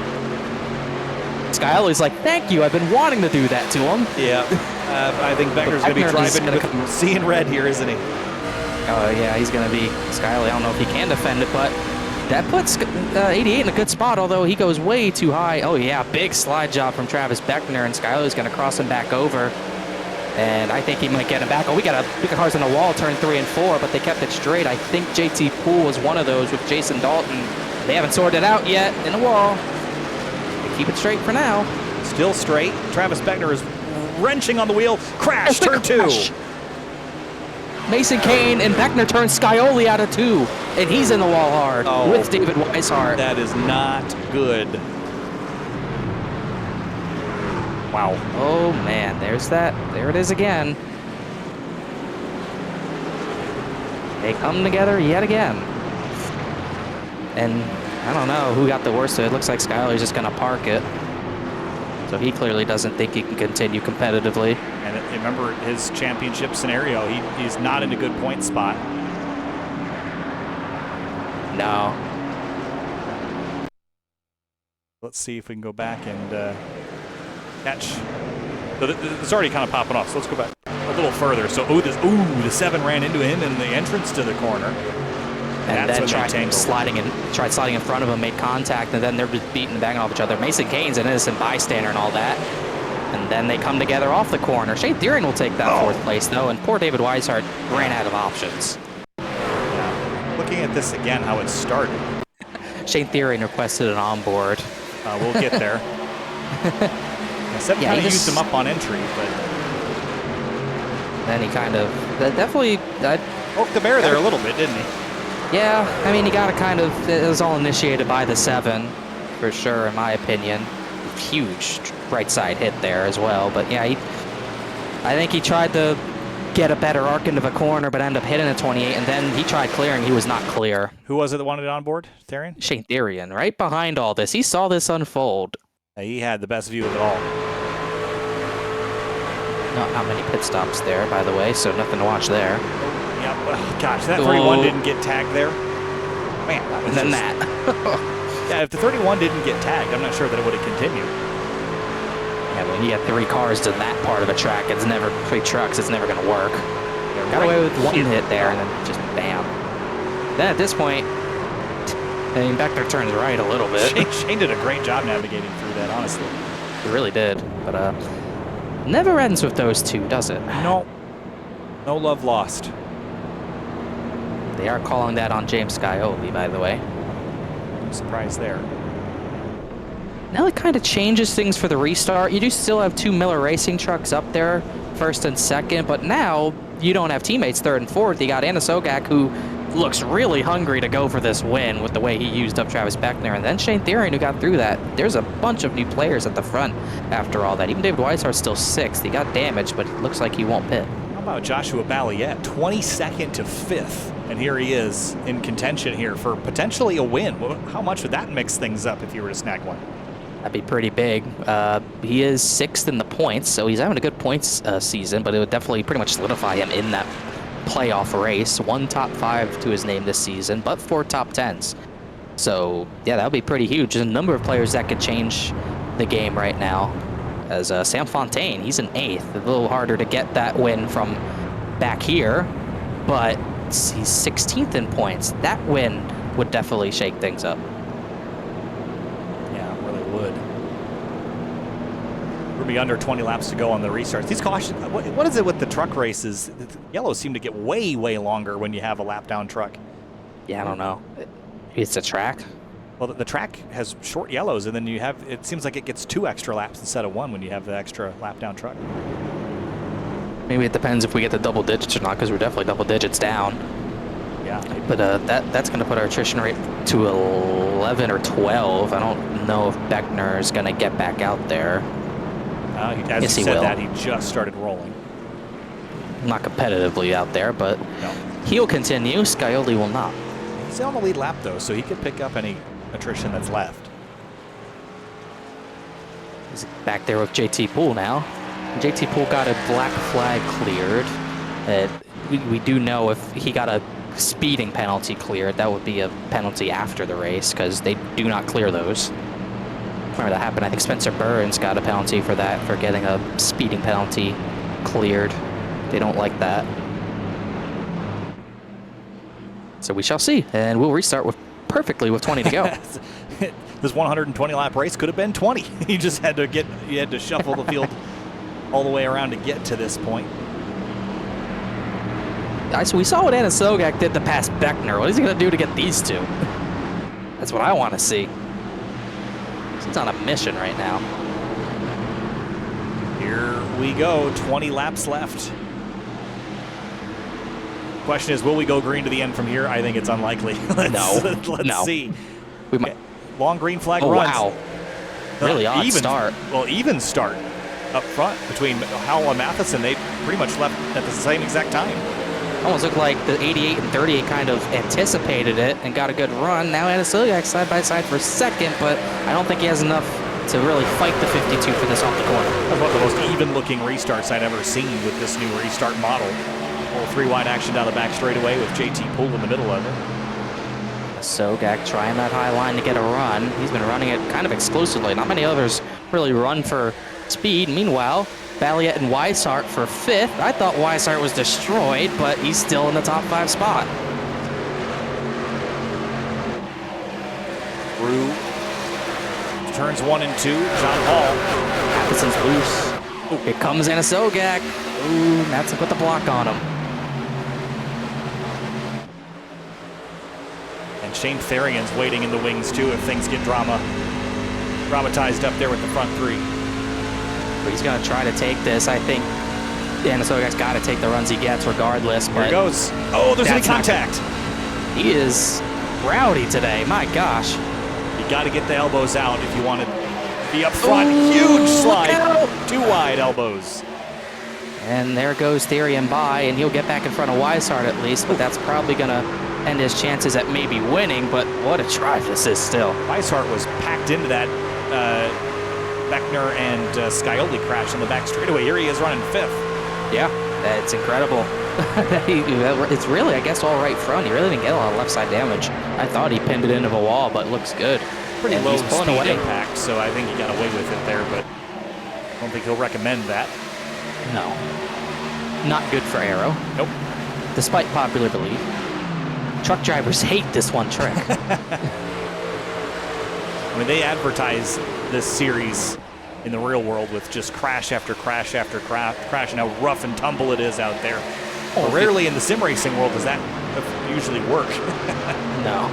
Scioli's like, thank you, I've been wanting to do that to him. Yeah, I think Beckner's going to be driving with seeing red here, isn't he? Oh, yeah, he's going to be Scioli. I don't know if he can defend it, but that puts 88 in a good spot, although he goes way too high. Oh, yeah, big slide job from Travis Beckner, and Scioli's going to cross him back over. And I think he might get him back. Oh, we got cars on the wall, turn 3 and 4, but they kept it straight. I think JT Poole was one of those with Jason Dalton. They haven't sorted it out yet in the wall. They keep it straight for now. Still straight. Travis Beckner is wrenching on the wheel. Crash, turn 2. Mason Kane and Beckner turns Scioli out of 2, and he's in the wall hard with David Weishart. That is not good. Wow. Oh, man, there's that. There it is again. They come together yet again. And I don't know who got the worst of it. It looks like Scioli's just going to park it. So he clearly doesn't think he can continue competitively. And remember his championship scenario. He's not in a good point spot. No. Let's see if we can go back and catch. So it's already kind of popping off. So let's go back a little further. So the 7 ran into him in the entrance to the corner. And then tried sliding in front of him, made contact, and then they're just beating and banging off each other. Mason Kane's an innocent bystander and all that. And then they come together off the corner. Shane Deering will take that 4th place, though, and poor David Weishart ran out of options. Yeah. Looking at this again, how it started. Shane Deering requested an onboard. We'll get there. Seven kind of used him up on entry, but then he kind of definitely poked the bear there a little bit, didn't he? Yeah, I mean, he got to kind of, it was all initiated by the 7, for sure, in my opinion. Huge right side hit there as well, but yeah, I think he tried to get a better arc into the corner, but ended up hitting a 28, and then he tried clearing, he was not clear. Who was it that wanted it on board, Therian? Shane Deering, right behind all this. He saw this unfold. He had the best view of it all. Not many pit stops there, by the way, so nothing to watch there. Yeah, well, gosh, that 31 didn't get tagged there. Man, that was and then that. Yeah, if the 31 didn't get tagged, I'm not sure that it would have continued. Yeah, when you have 3 cars in that part of a track, it's never 3 trucks. It's never going to work. Yeah, got away with 1 hit there, and then just bam. Then at this point, I mean, Beckner turns right a little bit. Shane did a great job navigating through that, honestly. He really did, but never ends with those 2, does it? No. No love lost. They are calling that on James Scioli, by the way. No surprise there. Now it kind of changes things for the restart. You do still have 2 Miller Racing trucks up there, 1st and 2nd, but now you don't have teammates 3rd and 4th. You got Anna Sogak, who looks really hungry to go for this win with the way he used up Travis Beckner. And then Shane Therian, who got through that. There's a bunch of new players at the front after all that. Even David Weishart's still 6th. He got damaged, but it looks like he won't pit. How about Joshua Balliet, 22nd to 5th? And here he is in contention here for potentially a win. How much would that mix things up if you were to snag one? That'd be pretty big. He is 6th in the points, so he's having a good points season, but it would definitely pretty much solidify him in that playoff race. 1 top 5 to his name this season, but 4 top 10s. So yeah, that would be pretty huge. There's a number of players that could change the game right now. As Sam Fontaine, he's an 8th. A little harder to get that win from back here, but he's 16th in points. That win would definitely shake things up. Yeah, it really would. We'll be under 20 laps to go on the restarts. These cautions, what is it with the truck races? The yellows seem to get way, way longer when you have a lap down truck. Yeah, I don't know. It's a track. Well, the track has short yellows, and then you have, it seems like it gets 2 extra laps instead of 1 when you have the extra lap down truck. Maybe it depends if we get the double digits or not, because we're definitely double digits down. Yeah. Maybe. But that's going to put our attrition rate to 11 or 12. I don't know if Beckner is going to get back out there. As yes, you he said will. that, he just started rolling. Not competitively out there, but No. he'll continue. Scioli will not. He's on the lead lap, though, so he could pick up any attrition that's left. He's back there with JT Poole now. JT Poole got a black flag cleared. We do know if he got a speeding penalty cleared, that would be a penalty after the race, because they do not clear those. Remember that happened. I think Spencer Burns got a penalty for that, for getting a speeding penalty cleared. They don't like that. So we shall see, and we'll restart perfectly with 20 to go. This 120 lap race could have been 20. You just had to shuffle the field all the way around to get to this point. So we saw what Anna Sogak did to pass Beckner. What is he going to do to get these two? That's what I want to see. He's on a mission right now. Here we go, 20 laps left. Question is, will we go green to the end from here? I think it's unlikely. Let's see. We might. Long green flag Oh, runs. wow. Really odd start. Well, even start up front between Howell and Matheson. They pretty much left at the same exact time. Almost looked like the 88 and 38 kind of anticipated it and got a good run. Now Anna Sogak side by side for 2nd, but I don't think he has enough to really fight the 52 for this off the corner. That's one of the most even-looking restarts I've ever seen with this new restart model. Little 3-wide action down the back straightaway with JT Poole in the middle of it. Sogak trying that high line to get a run. He's been running it kind of exclusively. Not many others really run for speed. Meanwhile, Balliet and Weishart for 5th. I thought Weishart was destroyed, but he's still in the top 5 spot. Through turns 1 and 2, John Hall. Matheson's loose. Ooh, here comes Anna Sogak. Ooh, Matheson put the block on him. And Shane Therian's waiting in the wings too if things get dramatized up there with the front 3. But he's going to try to take this. I think Anna Sogak's got to take the runs he gets regardless. Here he goes. Oh, there's any contact. He is rowdy today. My gosh. You got to get the elbows out if you want to be up front. Ooh, huge slide. 2 wide elbows. And there goes Therian by, and he'll get back in front of Weishart at least, but that's probably going to end his chances at maybe winning, but what a drive this is still. Weishart was packed into that Beckner and Scioli crash on the back straightaway. Here he is running 5th. Yeah, it's incredible. It's really, I guess, all right front. He really didn't get a lot of left side damage. I thought he pinned it into a wall, but it looks good. Pretty and low he's pulling speed away. impact, so I think he got away with it there, but I don't think he'll recommend that. No. Not good for Aero. Nope. Despite popular belief. Truck drivers hate this one trick. I mean, they advertise this series in the real world with just crash after crash after crash, and how rough and tumble it is out there. Well, rarely in the sim racing world does that usually work. No.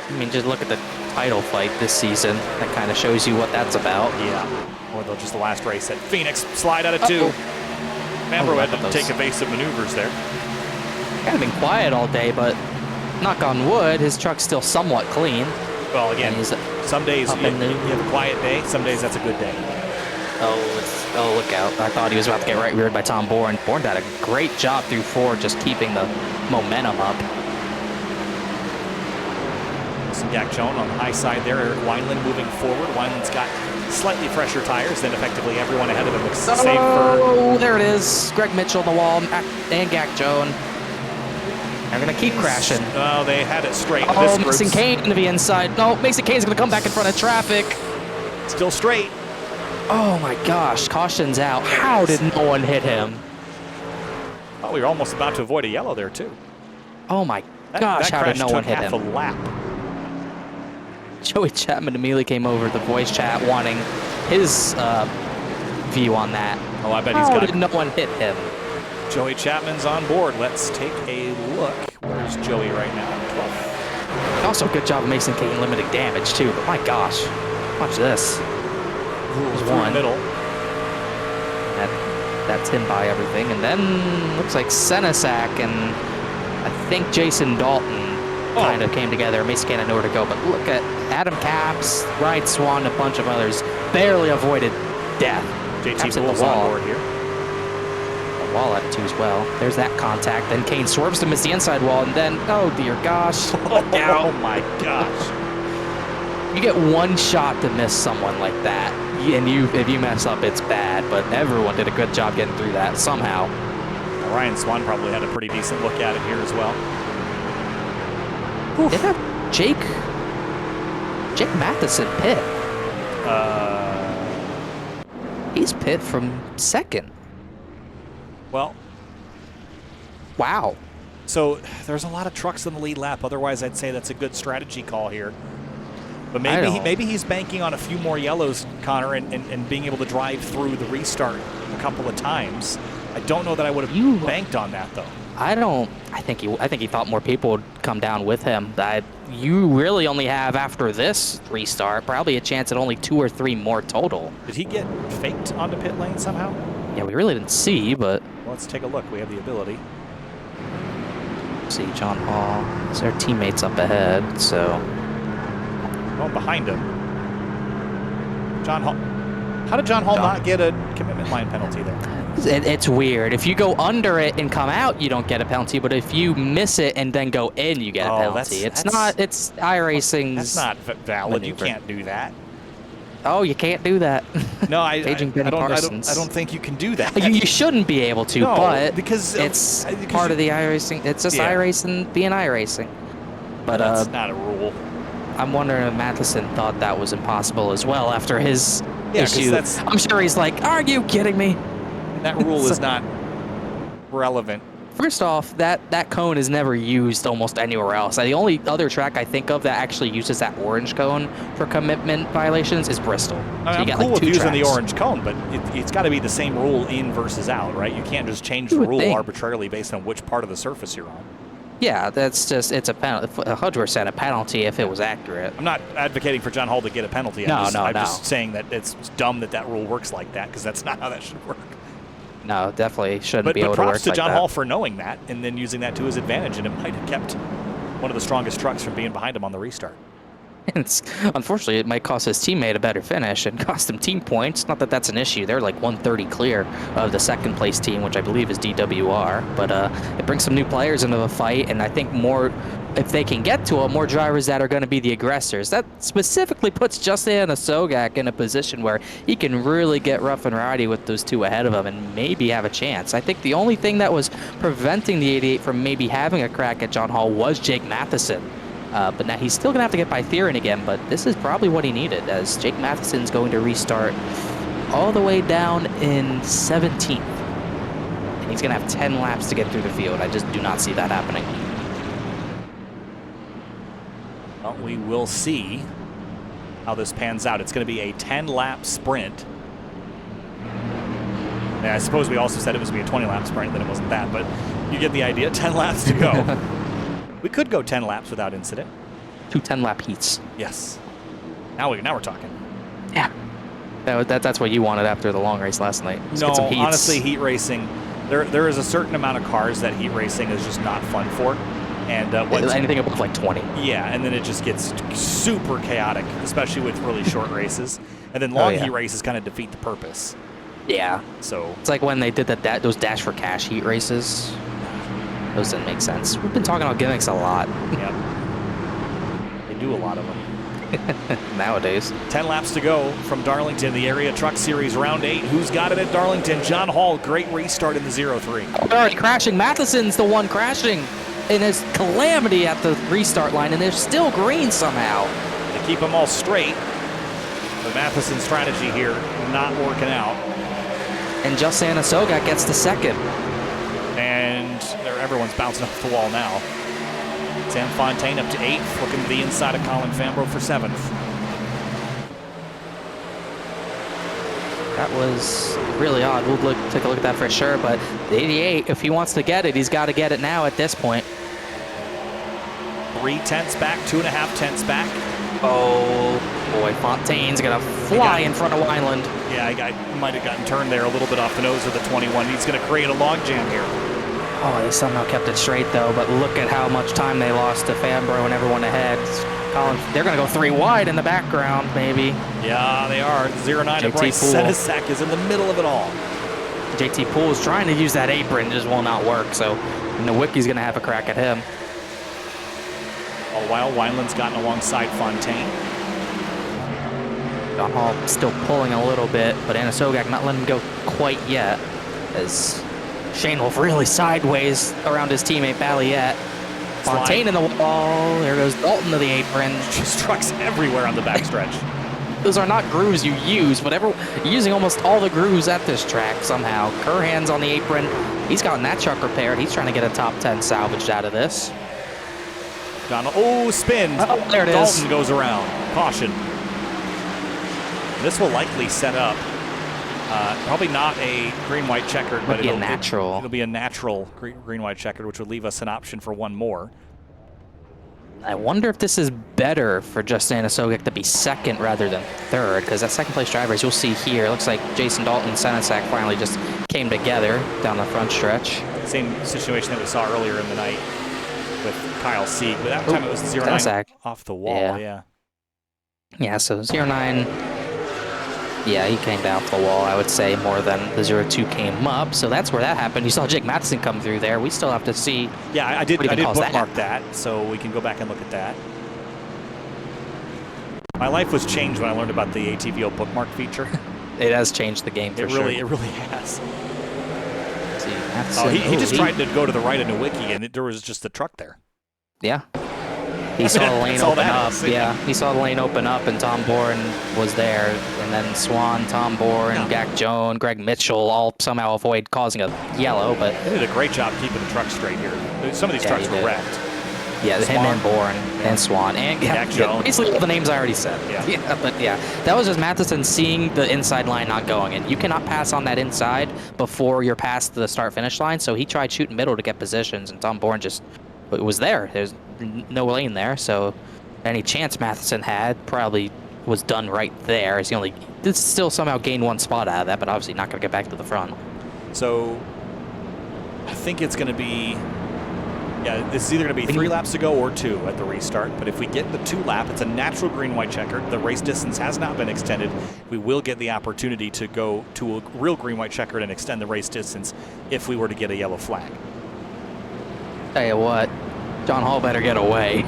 I mean, just look at the title fight this season. That kind of shows you what that's about. Yeah. Or just the last race at Phoenix, slide out of 2. Mambro had to take evasive maneuvers there. Kind of been quiet all day, but knock on wood, his truck's still somewhat clean. Well, again, some days you have a quiet day. Some days that's a good day. Oh, look out. I thought he was about to get right reared by Tom Bourne. Bourne did a great job through 4, just keeping the momentum up. Yak Joan on the high side there. Eric Wineland moving forward. Wineland's got slightly fresher tires than effectively everyone ahead of him. Safe for... Oh, there it is. Greg Mitchell on the wall and Yak Joan. They're going to keep crashing. Oh, they had it straight. Oh, Mason Kane to the inside. No, Mason Kane's going to come back in front of traffic. Still straight. Oh, my gosh. Caution's out. How did no one hit him? Oh, we were almost about to avoid a yellow there, too. Oh, my gosh. How did no one hit him? Half a lap. Joey Chapman immediately came over to the voice chat wanting his view on that. Oh, I bet he's got... How did no one hit him? Joey Chapman's on board. Let's take a look. Where's Joey right now? 12. Also, good job of Mason Kane limiting damage, too. But my gosh, watch this. There's one. Middle. That's him by everything. And then looks like Senesac and I think Jason Dalton kind of came together. Mason Kane had nowhere to go. But look at Adam Capps, Ryan Swan, and a bunch of others barely avoided death. JT Bull's on board here. Wall at 2 as well. There's that contact. Then Kane swerves to miss the inside wall, and then, oh dear gosh. Oh my gosh. You get one shot to miss someone like that, and if you mess up, it's bad, but everyone did a good job getting through that somehow. Ryan Swan probably had a pretty decent look at it here as well. Did have Jake Matheson pit. He's pit from second. Well, wow. So there's a lot of trucks in the lead lap. Otherwise, I'd say that's a good strategy call here. But maybe he's banking on a few more yellows, Connor, and being able to drive through the restart a couple of times. I don't know that I would have banked on that though. I think he thought more people would come down with him. You really only have, after this restart, probably a chance at only 2 or 3 more total. Did he get faked onto pit lane somehow? Yeah, we really didn't see, but... Well, let's take a look. We have the ability. See, John Hall. It's their teammates up ahead, so... Going behind him. John Hall. How did John Hall not get a commitment line penalty there? It's weird. If you go under it and come out, you don't get a penalty. But if you miss it and then go in, you get a penalty. It's iRacing's. That's not valid. Maneuver. You can't do that. Oh, you can't do that. No, I don't think you can do that. You shouldn't be able to, no, but because it's part of the iRacing. It's just iRacing being iRacing. But that's not a rule. I'm wondering if Matheson thought that was impossible as well after his issue. I'm sure he's like, "Are you kidding me?" That rule is not relevant. First off, that cone is never used almost anywhere else. The only other track I think of that actually uses that orange cone for commitment violations is Bristol. I'm cool with using the orange cone, but it's got to be the same rule in versus out, right? You can't just change the rule arbitrarily based on which part of the surface you're on. Yeah, it's a penalty, 100% a penalty if it was accurate. I'm not advocating for John Hall to get a penalty. I'm just saying that it's dumb that rule works like that, because that's not how that should work. No, definitely shouldn't be able to work like that. But props to John Hall for knowing that and then using that to his advantage, and it might have kept one of the strongest trucks from being behind him on the restart. Unfortunately, it might cost his teammate a better finish and cost him team points. Not that that's an issue. They're like 130 clear of the second place team, which I believe is DWR. But it brings some new players into the fight, and I think if they can get to it, more drivers that are going to be the aggressors. That specifically puts Justin Sogak in a position where he can really get rough and rowdy with those 2 ahead of him and maybe have a chance. I think the only thing that was preventing the 88 from maybe having a crack at John Hall was Jake Matheson. But now he's still going to have to get by Theron again, but this is probably what he needed, as Jake Matheson's going to restart all the way down in 17th. And he's going to have 10 laps to get through the field. I just do not see that happening. Well, we will see how this pans out. It's going to be a 10-lap sprint. And I suppose we also said it was going to be a 20-lap sprint, then it wasn't that, but you get the idea. 10 laps to go. We could go 10 laps without incident. 2 10-lap heats. Yes. Now we're talking. Yeah. That's what you wanted after the long race last night. No, honestly, heat racing, There is a certain amount of cars that heat racing is just not fun for. And anything above like 20. Yeah, and then it just gets super chaotic, especially with really short races. And then long heat races kind of defeat the purpose. Yeah. So it's like when they did those Dash for Cash heat races. Those didn't make sense. We've been talking about gimmicks a lot. Yep. They do a lot of them. Nowadays. 10 laps to go from Darlington, the Area Truck Series Round 8. Who's got it at Darlington? John Hall, great restart in the 0-3. They're already crashing. Matheson's the one crashing in his calamity at the restart line, and they're still green somehow. They keep them all straight. But Matheson's strategy here not working out. And just Sogak gets the second. And everyone's bouncing off the wall now. Sam Fontaine up to 8th, looking to the inside of Colin Fambro for 7th. That was really odd. We'll take a look at that for sure, but the 88, if he wants to get it, he's got to get it now at this point. 3 tenths back, 2.5 tenths back. Oh boy, Fontaine's gonna fly in front of Wineland. Yeah, he might have gotten turned there a little bit off the nose of the 21. He's gonna create a log jam here. Oh, they somehow kept it straight though, but look at how much time they lost to Fambro and everyone ahead. They're going to go 3 wide in the background, maybe. Yeah, they are. 0-9 and Bryce Senesac is in the middle of it all. JT Poole's trying to use that apron, just will not work, so Nowicki's going to have a crack at him. All while Wineland's gotten alongside Fontaine. John Hall still pulling a little bit, but Sogak not letting him go quite yet, as Shane Wolf really sideways around his teammate Balliet. Fontaine in the wall. There goes Dalton to the apron. Just trucks everywhere on the backstretch. Those are not grooves you use, but you're using almost all the grooves at this track somehow. Curhan's on the apron. He's gotten that truck repaired. He's trying to get a top 10 salvaged out of this. Spin. Oh, there it is. Dalton goes around. Caution. This will likely set up. Probably not a green-white checkered, but it'll be a natural green-white checkered, which would leave us an option for one more. I wonder if this is better for Justin Sogak to be second rather than third, because that second-place driver, as you'll see here, looks like Jason Dalton and Senesac finally just came together down the front stretch. Same situation that we saw earlier in the night with Kyle Sieg, but that time it was 0-9 off the wall. Yeah, so 0-9. Yeah, he came down the wall, I would say, more than the 0-2 came up. So that's where that happened. You saw Jake Matheson come through there. We still have to see. Yeah, I did bookmark that, so we can go back and look at that. My life was changed when I learned about the ATVO bookmark feature. It has changed the game for sure. It really has. He just tried to go to the right of Nowicki, and there was just a truck there. Yeah. He saw the lane open up. Yeah, he saw the lane open up, and Tom Bourne was there. And then Swan, Tom Bourne, Gak Joan, Greg Mitchell all somehow avoid causing a yellow. But they did a great job keeping the truck straight here. Some of these trucks were wrecked. Yeah, him and Bourne and Swan and Gak Joan. Basically all the names I already said. Yeah. That was just Matheson seeing the inside line not going in. You cannot pass on that inside before you're past the start-finish line. So he tried shooting middle to get positions, and Tom Bourne just was there. There's no lane there, so any chance Matheson had probably was done right there. He only did still somehow gain 1 spot out of that, but obviously not going to get back to the front. So I think it's going to be, this is either going to be 3 laps to go or 2 at the restart. But if we get the 2 lap, it's a natural green-white checkered. The race distance has not been extended. We will get the opportunity to go to a real green-white checkered and extend the race distance if we were to get a yellow flag. Tell you what, John Hall better get away,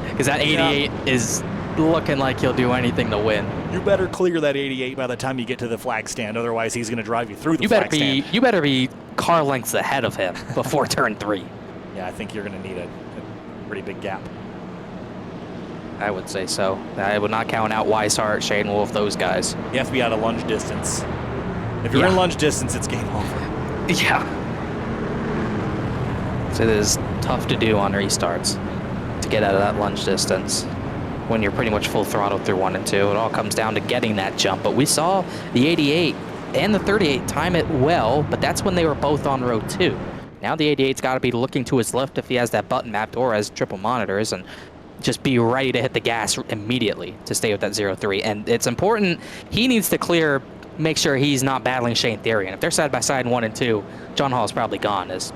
because that 88 is looking like he'll do anything to win. You better clear that 88 by the time you get to the flag stand, otherwise he's going to drive you through the flag stand. You better be car lengths ahead of him before turn 3. Yeah, I think you're going to need a pretty big gap. I would say so. I would not count out Weishart, Shane Wolf, those guys. You have to be out of lunge distance. If you're in lunge distance, it's game over. Yeah. So it is tough to do on restarts to get out of that lunge distance when you're pretty much full throttle through 1 and 2. It all comes down to getting that jump. But we saw the 88 and the 38 time it well, but that's when they were both on row 2. Now the 88's got to be looking to his left if he has that button mapped or has triple monitors, and just be ready to hit the gas immediately to stay with that 0-3. And it's important. He needs to clear make sure he's not battling Shane Theory. And if they're side by side in 1 and 2, John Hall's probably gone. As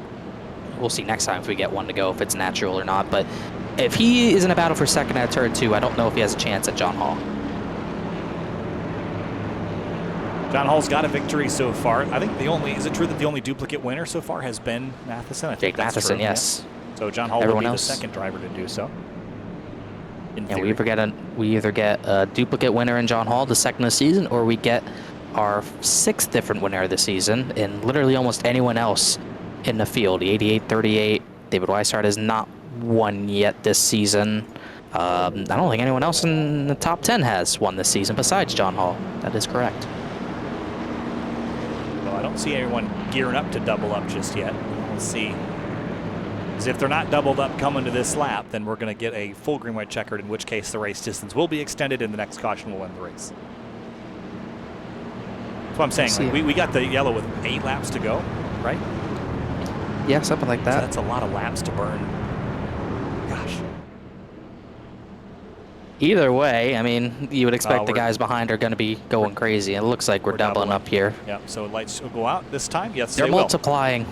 we'll see next time if we get one to go, if it's natural or not. But if he is in a battle for second at turn 2, I don't know if he has a chance at John Hall. John Hall's got a victory so far. I think is it true that the only duplicate winner so far has been Matheson? I think Jake Matheson, true. yes. Yeah. So John Hall will be the second driver to do so. And we either get a duplicate winner in John Hall, the second of the season, or we get our 6th different winner of the season in literally almost anyone else in the field. The 88-38, David Weishart has not won yet this season. I don't think anyone else in the top 10 has won this season besides John Hall. That is correct. Well, I don't see anyone gearing up to double up just yet. We'll see. Because if they're not doubled up coming to this lap, then we're going to get a full green-white checkered, in which case the race distance will be extended and the next caution will end the race. That's what I'm saying. Like, we got the yellow with 8 laps to go, right? Yeah, something like that. So that's a lot of laps to burn. Gosh. Either way, I mean, you would expect the guys behind are going to be going crazy. It looks like we're doubling up here. Yeah, so lights will go out this time. Yes, they're multiplying.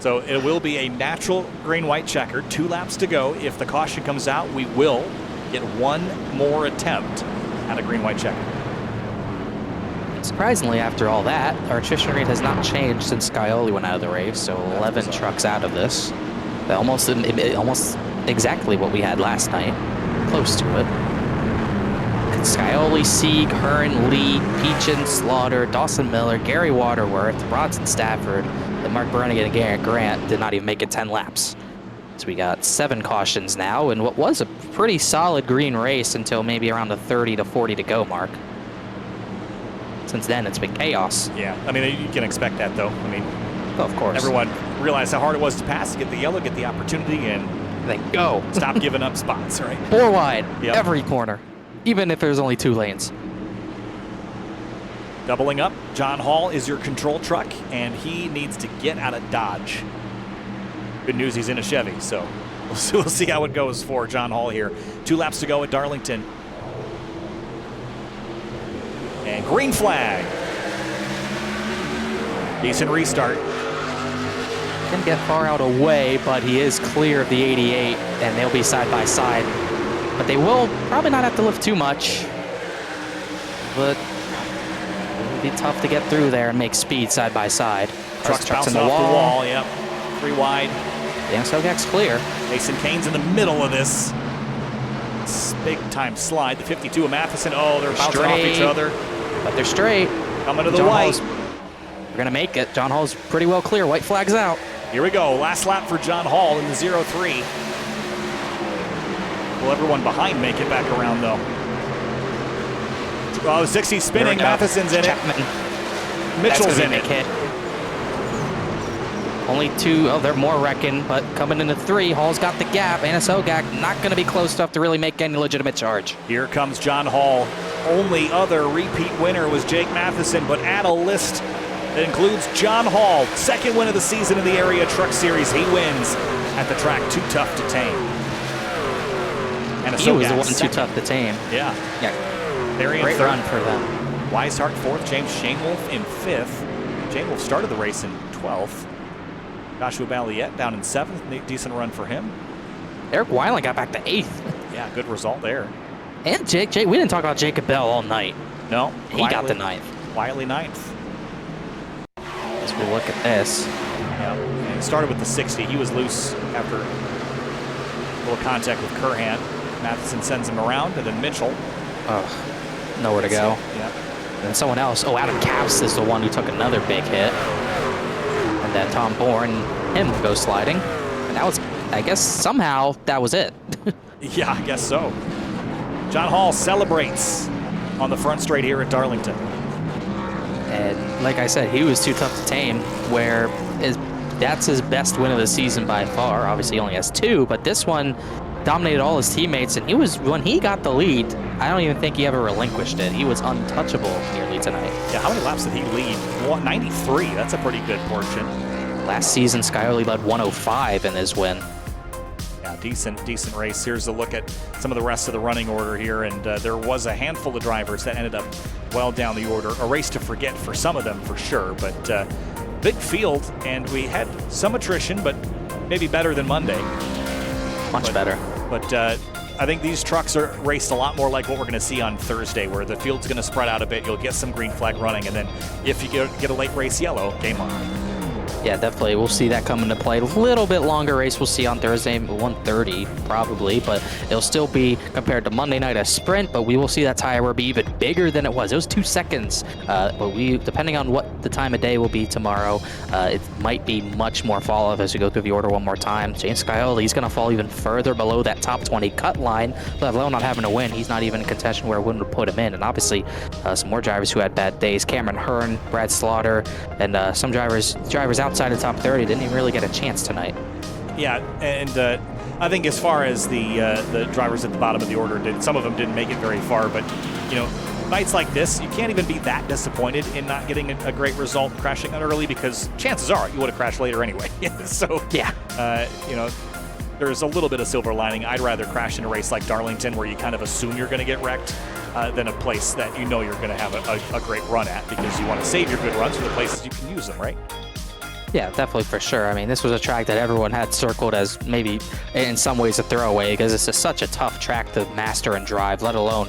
So it will be a natural green-white checker. 2 laps to go. If the caution comes out, we will get one more attempt at a green-white checker. Surprisingly, after all that, our attrition rate has not changed since Scioli went out of the race, so 11 trucks out of this. Almost exactly what we had last night. Close to it. Scioli, Sieg, Hearn, Lee, Peachin, Slaughter, Dawson Miller, Gary Waterworth, Bronson Stafford, and Mark Bernigan and Garrett Grant did not even make it 10 laps. So we got 7 cautions now, and what was a pretty solid green race until maybe around the 30 to 40 to go mark. Since then, it's been chaos. Yeah, I mean, you can expect that, though. I mean, of course. Everyone realized how hard it was to pass, get the yellow, get the opportunity, and then go. Stop giving up spots, right? 4 wide, every corner, even if there's only 2 lanes. Doubling up, John Hall is your control truck, and he needs to get out of Dodge. Good news, he's in a Chevy, so we'll see how it goes for John Hall here. 2 laps to go at Darlington. And green flag. Decent restart. Didn't get far out away, but he is clear of the 88, and they'll be side by side. But they will probably not have to lift too much. But it'll be tough to get through there and make speed side by side. Trucks in the wall. Yep. 3 wide. Dan Sogak's clear. Mason Kane's in the middle of this big time slide. The 52 of Matheson. Oh, they're bouncing off each other. But they're straight. Coming to the white. We're going to make it. John Hall's pretty well clear. White flag's out. Here we go. Last lap for John Hall in the 0-3. Will everyone behind make it back around, though? Oh, 60 spinning. Matheson's in it. Mitchell's in it. Only 2. Oh, they're more wrecking, but coming into 3. Hall's got the gap. Anna Sogak not going to be close enough to really make any legitimate charge. Here comes John Hall. Only other repeat winner was Jake Matheson, but add a list that includes John Hall. 2nd win of the season in the Area Truck Series. He wins at the track Too Tough to Tame. And he was the one too tough to tame. Yeah. Great run for them. Weishart 4th, James Shanewolf in 5th. Shanewolf started the race in 12th. Joshua Balliette down in 7th. Decent run for him. Eric Weiland got back to 8th. Yeah, good result there. And Jake, we didn't talk about Jacob Bell all night. No. He got the 9th. Quietly 9th. As we look at this. Yeah, and it started with the 60. He was loose after a little contact with Curhan. Matheson sends him around, and then Mitchell. Oh, nowhere to go. Yeah. And then someone else. Oh, Adam Capps is the one who took another big hit. And then Tom Bourne, him goes sliding. And that was, I guess, somehow that was it. Yeah, I guess so. John Hall celebrates on the front straight here at Darlington. And like I said, he was too tough to tame, that's his best win of the season by far. Obviously, he only has 2, but this one dominated all his teammates. And when he got the lead, I don't even think he ever relinquished it. He was untouchable nearly tonight. Yeah, how many laps did he lead? 93. That's a pretty good portion. Last season, Scioli led 105 in his win. Yeah, Yeah, decent race. Here's a look at some of the rest of the running order here, and there was a handful of drivers that ended up well down the order. A race to forget for some of them, for sure, but big field, and we had some attrition, but maybe better than Monday. Much better. But I think these trucks are raced a lot more like what we're going to see on Thursday, where the field's going to spread out a bit. You'll get some green flag running, and then if you get a late race yellow, game on. Yeah, definitely. We'll see that come into play. A little bit longer race we'll see on Thursday, 1:30 probably, but it'll still be compared to Monday night a sprint, but we will see that tire will be even bigger than it was. It was 2 seconds, but depending on what the time of day will be tomorrow, it might be much more fall off as we go through the order one more time. James Scioli, he's going to fall even further below that top 20 cut line, let alone not having to win. He's not even in contention where I wouldn't put him in. And obviously, some more drivers who had bad days. Cameron Hearn, Brad Slaughter, and some drivers outside of top 30 didn't even really get a chance tonight. Yeah, and I think as far as the drivers at the bottom of the order, some of them didn't make it very far, but nights like this, you can't even be that disappointed in not getting a great result crashing out early, because chances are you would have crashed later anyway. So yeah, there's a little bit of silver lining. I'd rather crash in a race like Darlington, where you kind of assume you're going to get wrecked, than a place that you're going to have a great run at, because you want to save your good runs for the places you can use them, right? Yeah, definitely, for sure. I mean, this was a track that everyone had circled as maybe in some ways a throwaway, because it's such a tough track to master and drive, let alone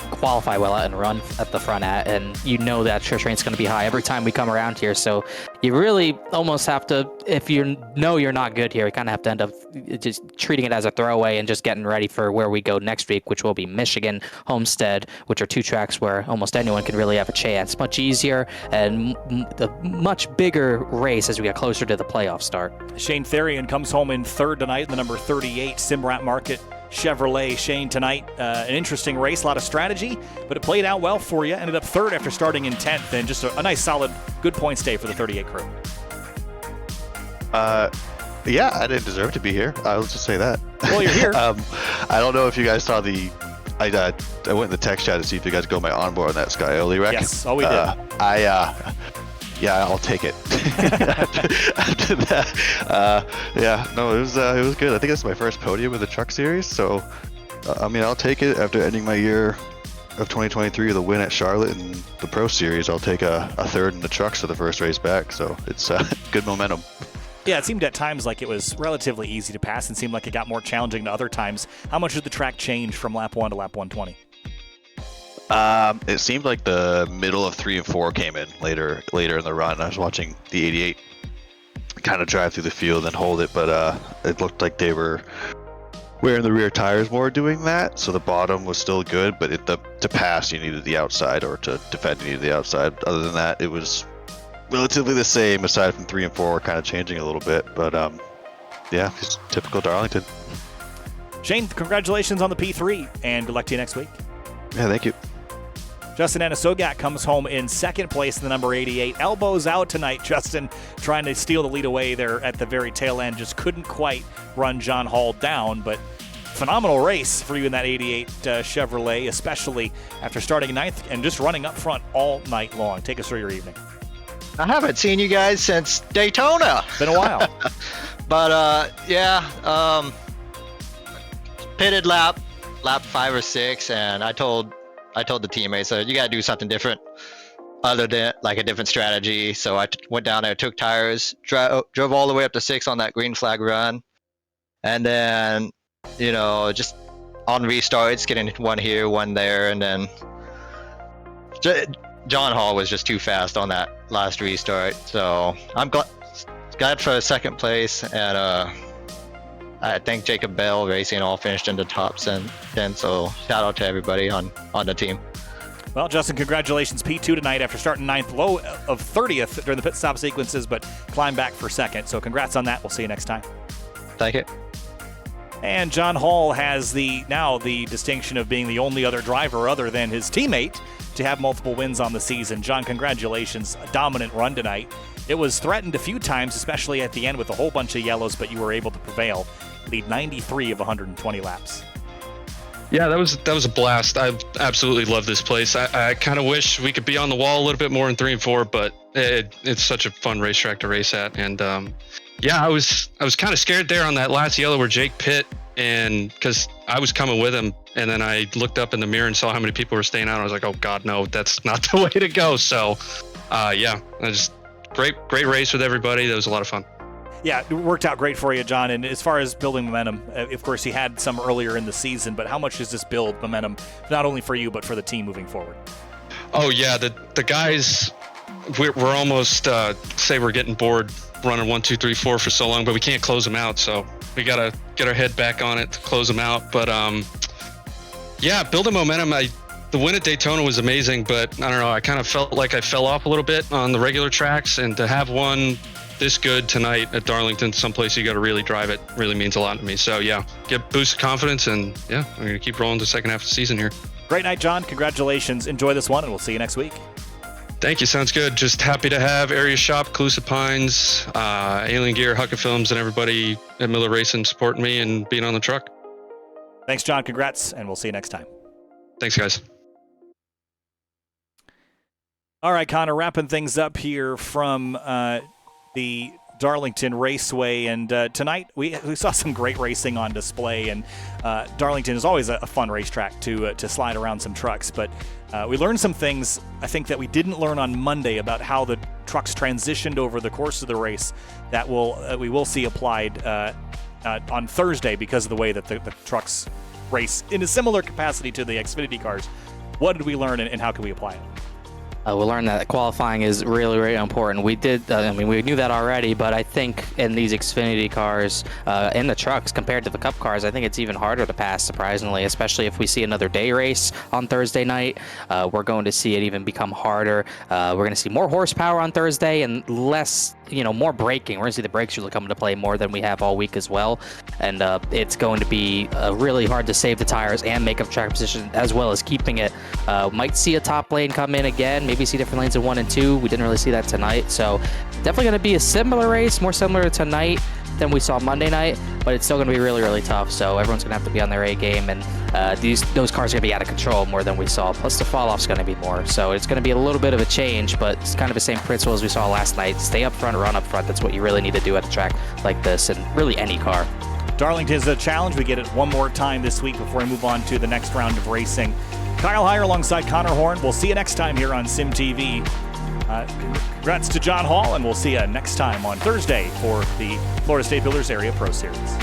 qualify well at and run at the front at. And you know that attrition rate's going to be high every time we come around here. So you really almost have to, if you know you're not good here, you kind of have to end up just treating it as a throwaway and just getting ready for where we go next week, which will be Michigan, Homestead, which are 2 tracks where almost anyone can really have a chance. Much easier and a much bigger race as we get closer to the playoff start. Shane Therian comes home in third tonight in the number 38 Simrat Market Chevrolet. Shane, tonight, an interesting race, a lot of strategy, but it played out well for you. Ended up third after starting in 10th, and just a nice, solid, good points day for the 38 crew. Yeah, I didn't deserve to be here. I'll just say that. Well, you're here. I don't know if you guys saw I went in the text chat to see if you guys go my onboard on that Scioli wreck. Yes, we did. Yeah, I'll take it. After that, it was good. I think it's my first podium in the truck series, so I'll take it after ending my year of 2023 with a win at Charlotte and the Pro Series. I'll take a third in the trucks for the first race back, so it's good momentum. Yeah, it seemed at times like it was relatively easy to pass, and seemed like it got more challenging to other times. How much did the track change from lap 1 to lap 120? It seemed like the middle of 3 and 4 came in later in the run. I was watching the 88 kind of drive through the field and hold it, but it looked like they were wearing the rear tires more doing that, so the bottom was still good, but to pass you needed the outside, or to defend you needed the outside. Other than that, it was relatively the same, aside from 3 and 4 kind of changing a little bit, but yeah, it's typical Darlington. Shane, congratulations on the P3, and good luck to you next week. Yeah, thank you. Justin Anasogak comes home in second place in the number 88. Elbows out tonight, Justin, trying to steal the lead away there at the very tail end. Just couldn't quite run John Hall down, but phenomenal race for you in that 88 Chevrolet, especially after starting ninth and just running up front all night long. Take us through your evening. I haven't seen you guys since Daytona. Been a while. But pitted lap 5 or 6, and I told the teammates, you gotta do something different, other than like a different strategy. So I went down there, took tires, drove all the way up to 6 on that green flag run, and then just on restarts, getting one here, one there, and then John Hall was just too fast on that last restart. So I'm glad for second place, and I think Jacob Bell Racing all finished in the top 10, so shout out to everybody on the team. Well, Justin, congratulations. P2 tonight after starting ninth, low of 30th during the pit stop sequences, but climbed back for second. So congrats on that. We'll see you next time. Thank you. And John Hall has the distinction of being the only other driver other than his teammate to have multiple wins on the season. John, congratulations. A dominant run tonight. It was threatened a few times, especially at the end with a whole bunch of yellows, but you were able to prevail. Lead 93 of 120 laps. Yeah, that was a blast. I absolutely love this place. I kind of wish we could be on the wall a little bit more in 3 and 4, but it's such a fun racetrack to race at. And Yeah, I was kind of scared there on that last yellow where Jake pit, and because I was coming with him, and then I looked up in the mirror and saw how many people were staying out. I was like, oh God, no, that's not the way to go. So, yeah, great race with everybody. That was a lot of fun. Yeah, it worked out great for you, John. And as far as building momentum, of course, you had some earlier in the season, but how much does this build momentum, not only for you, but for the team moving forward? Oh, yeah, the guys, we're almost, say we're getting bored running 1, 2, 3, 4 for so long, but we can't close them out. So we got to get our head back on it to close them out. But, yeah, building momentum. The win at Daytona was amazing, but I don't know, I kind of felt like I fell off a little bit on the regular tracks, and to have one this good tonight at Darlington, someplace you got to really drive it, really means a lot to me. So yeah, get boosted confidence, and yeah, I'm going to keep rolling the second half of the season here. Great night, John. Congratulations. Enjoy this one, and we'll see you next week. Thank you. Sounds good. Just happy to have Area Shop, Calusa Pines, Alien Gear, Hucket Films, and everybody at Miller Racing supporting me and being on the truck. Thanks, John. Congrats, and we'll see you next time. Thanks, guys. All right, Connor, wrapping things up here from the Darlington Raceway, and tonight we saw some great racing on display, and Darlington is always a fun racetrack to slide around some trucks, but we learned some things I think that we didn't learn on Monday about how the trucks transitioned over the course of the race that we will see applied on Thursday because of the way that the trucks race in a similar capacity to the Xfinity cars. What did we learn, and how can we apply it? We learned that qualifying is really, really important. We did, we knew that already, but I think in these Xfinity cars, in the trucks, compared to the Cup cars, I think it's even harder to pass, surprisingly, especially if we see another day race on Thursday night. We're going to see it even become harder. We're going to see more horsepower on Thursday and less, more braking. We're going to see the brakes really come into play more than we have all week as well. And it's going to be really hard to save the tires and make up track position as well as keeping it. Might see a top lane come in again, maybe see different lanes in 1 and 2. We didn't really see that tonight. So definitely going to be a similar race, more similar to tonight than we saw Monday night, but it's still going to be really, really tough. So everyone's going to have to be on their A game, and those cars are going to be out of control more than we saw. Plus the fall off's going to be more. So it's going to be a little bit of a change, but it's kind of the same principle as we saw last night. Stay up front, run up front. That's what you really need to do at a track like this, and really any car. Darlington is a challenge. We get it one more time this week before we move on to the next round of racing. Kyle Heyer alongside Connor Horn. We'll see you next time here on Sim TV. Congrats to John Hall, and we'll see you next time on Thursday for the Florida State Builders Area Pro Series.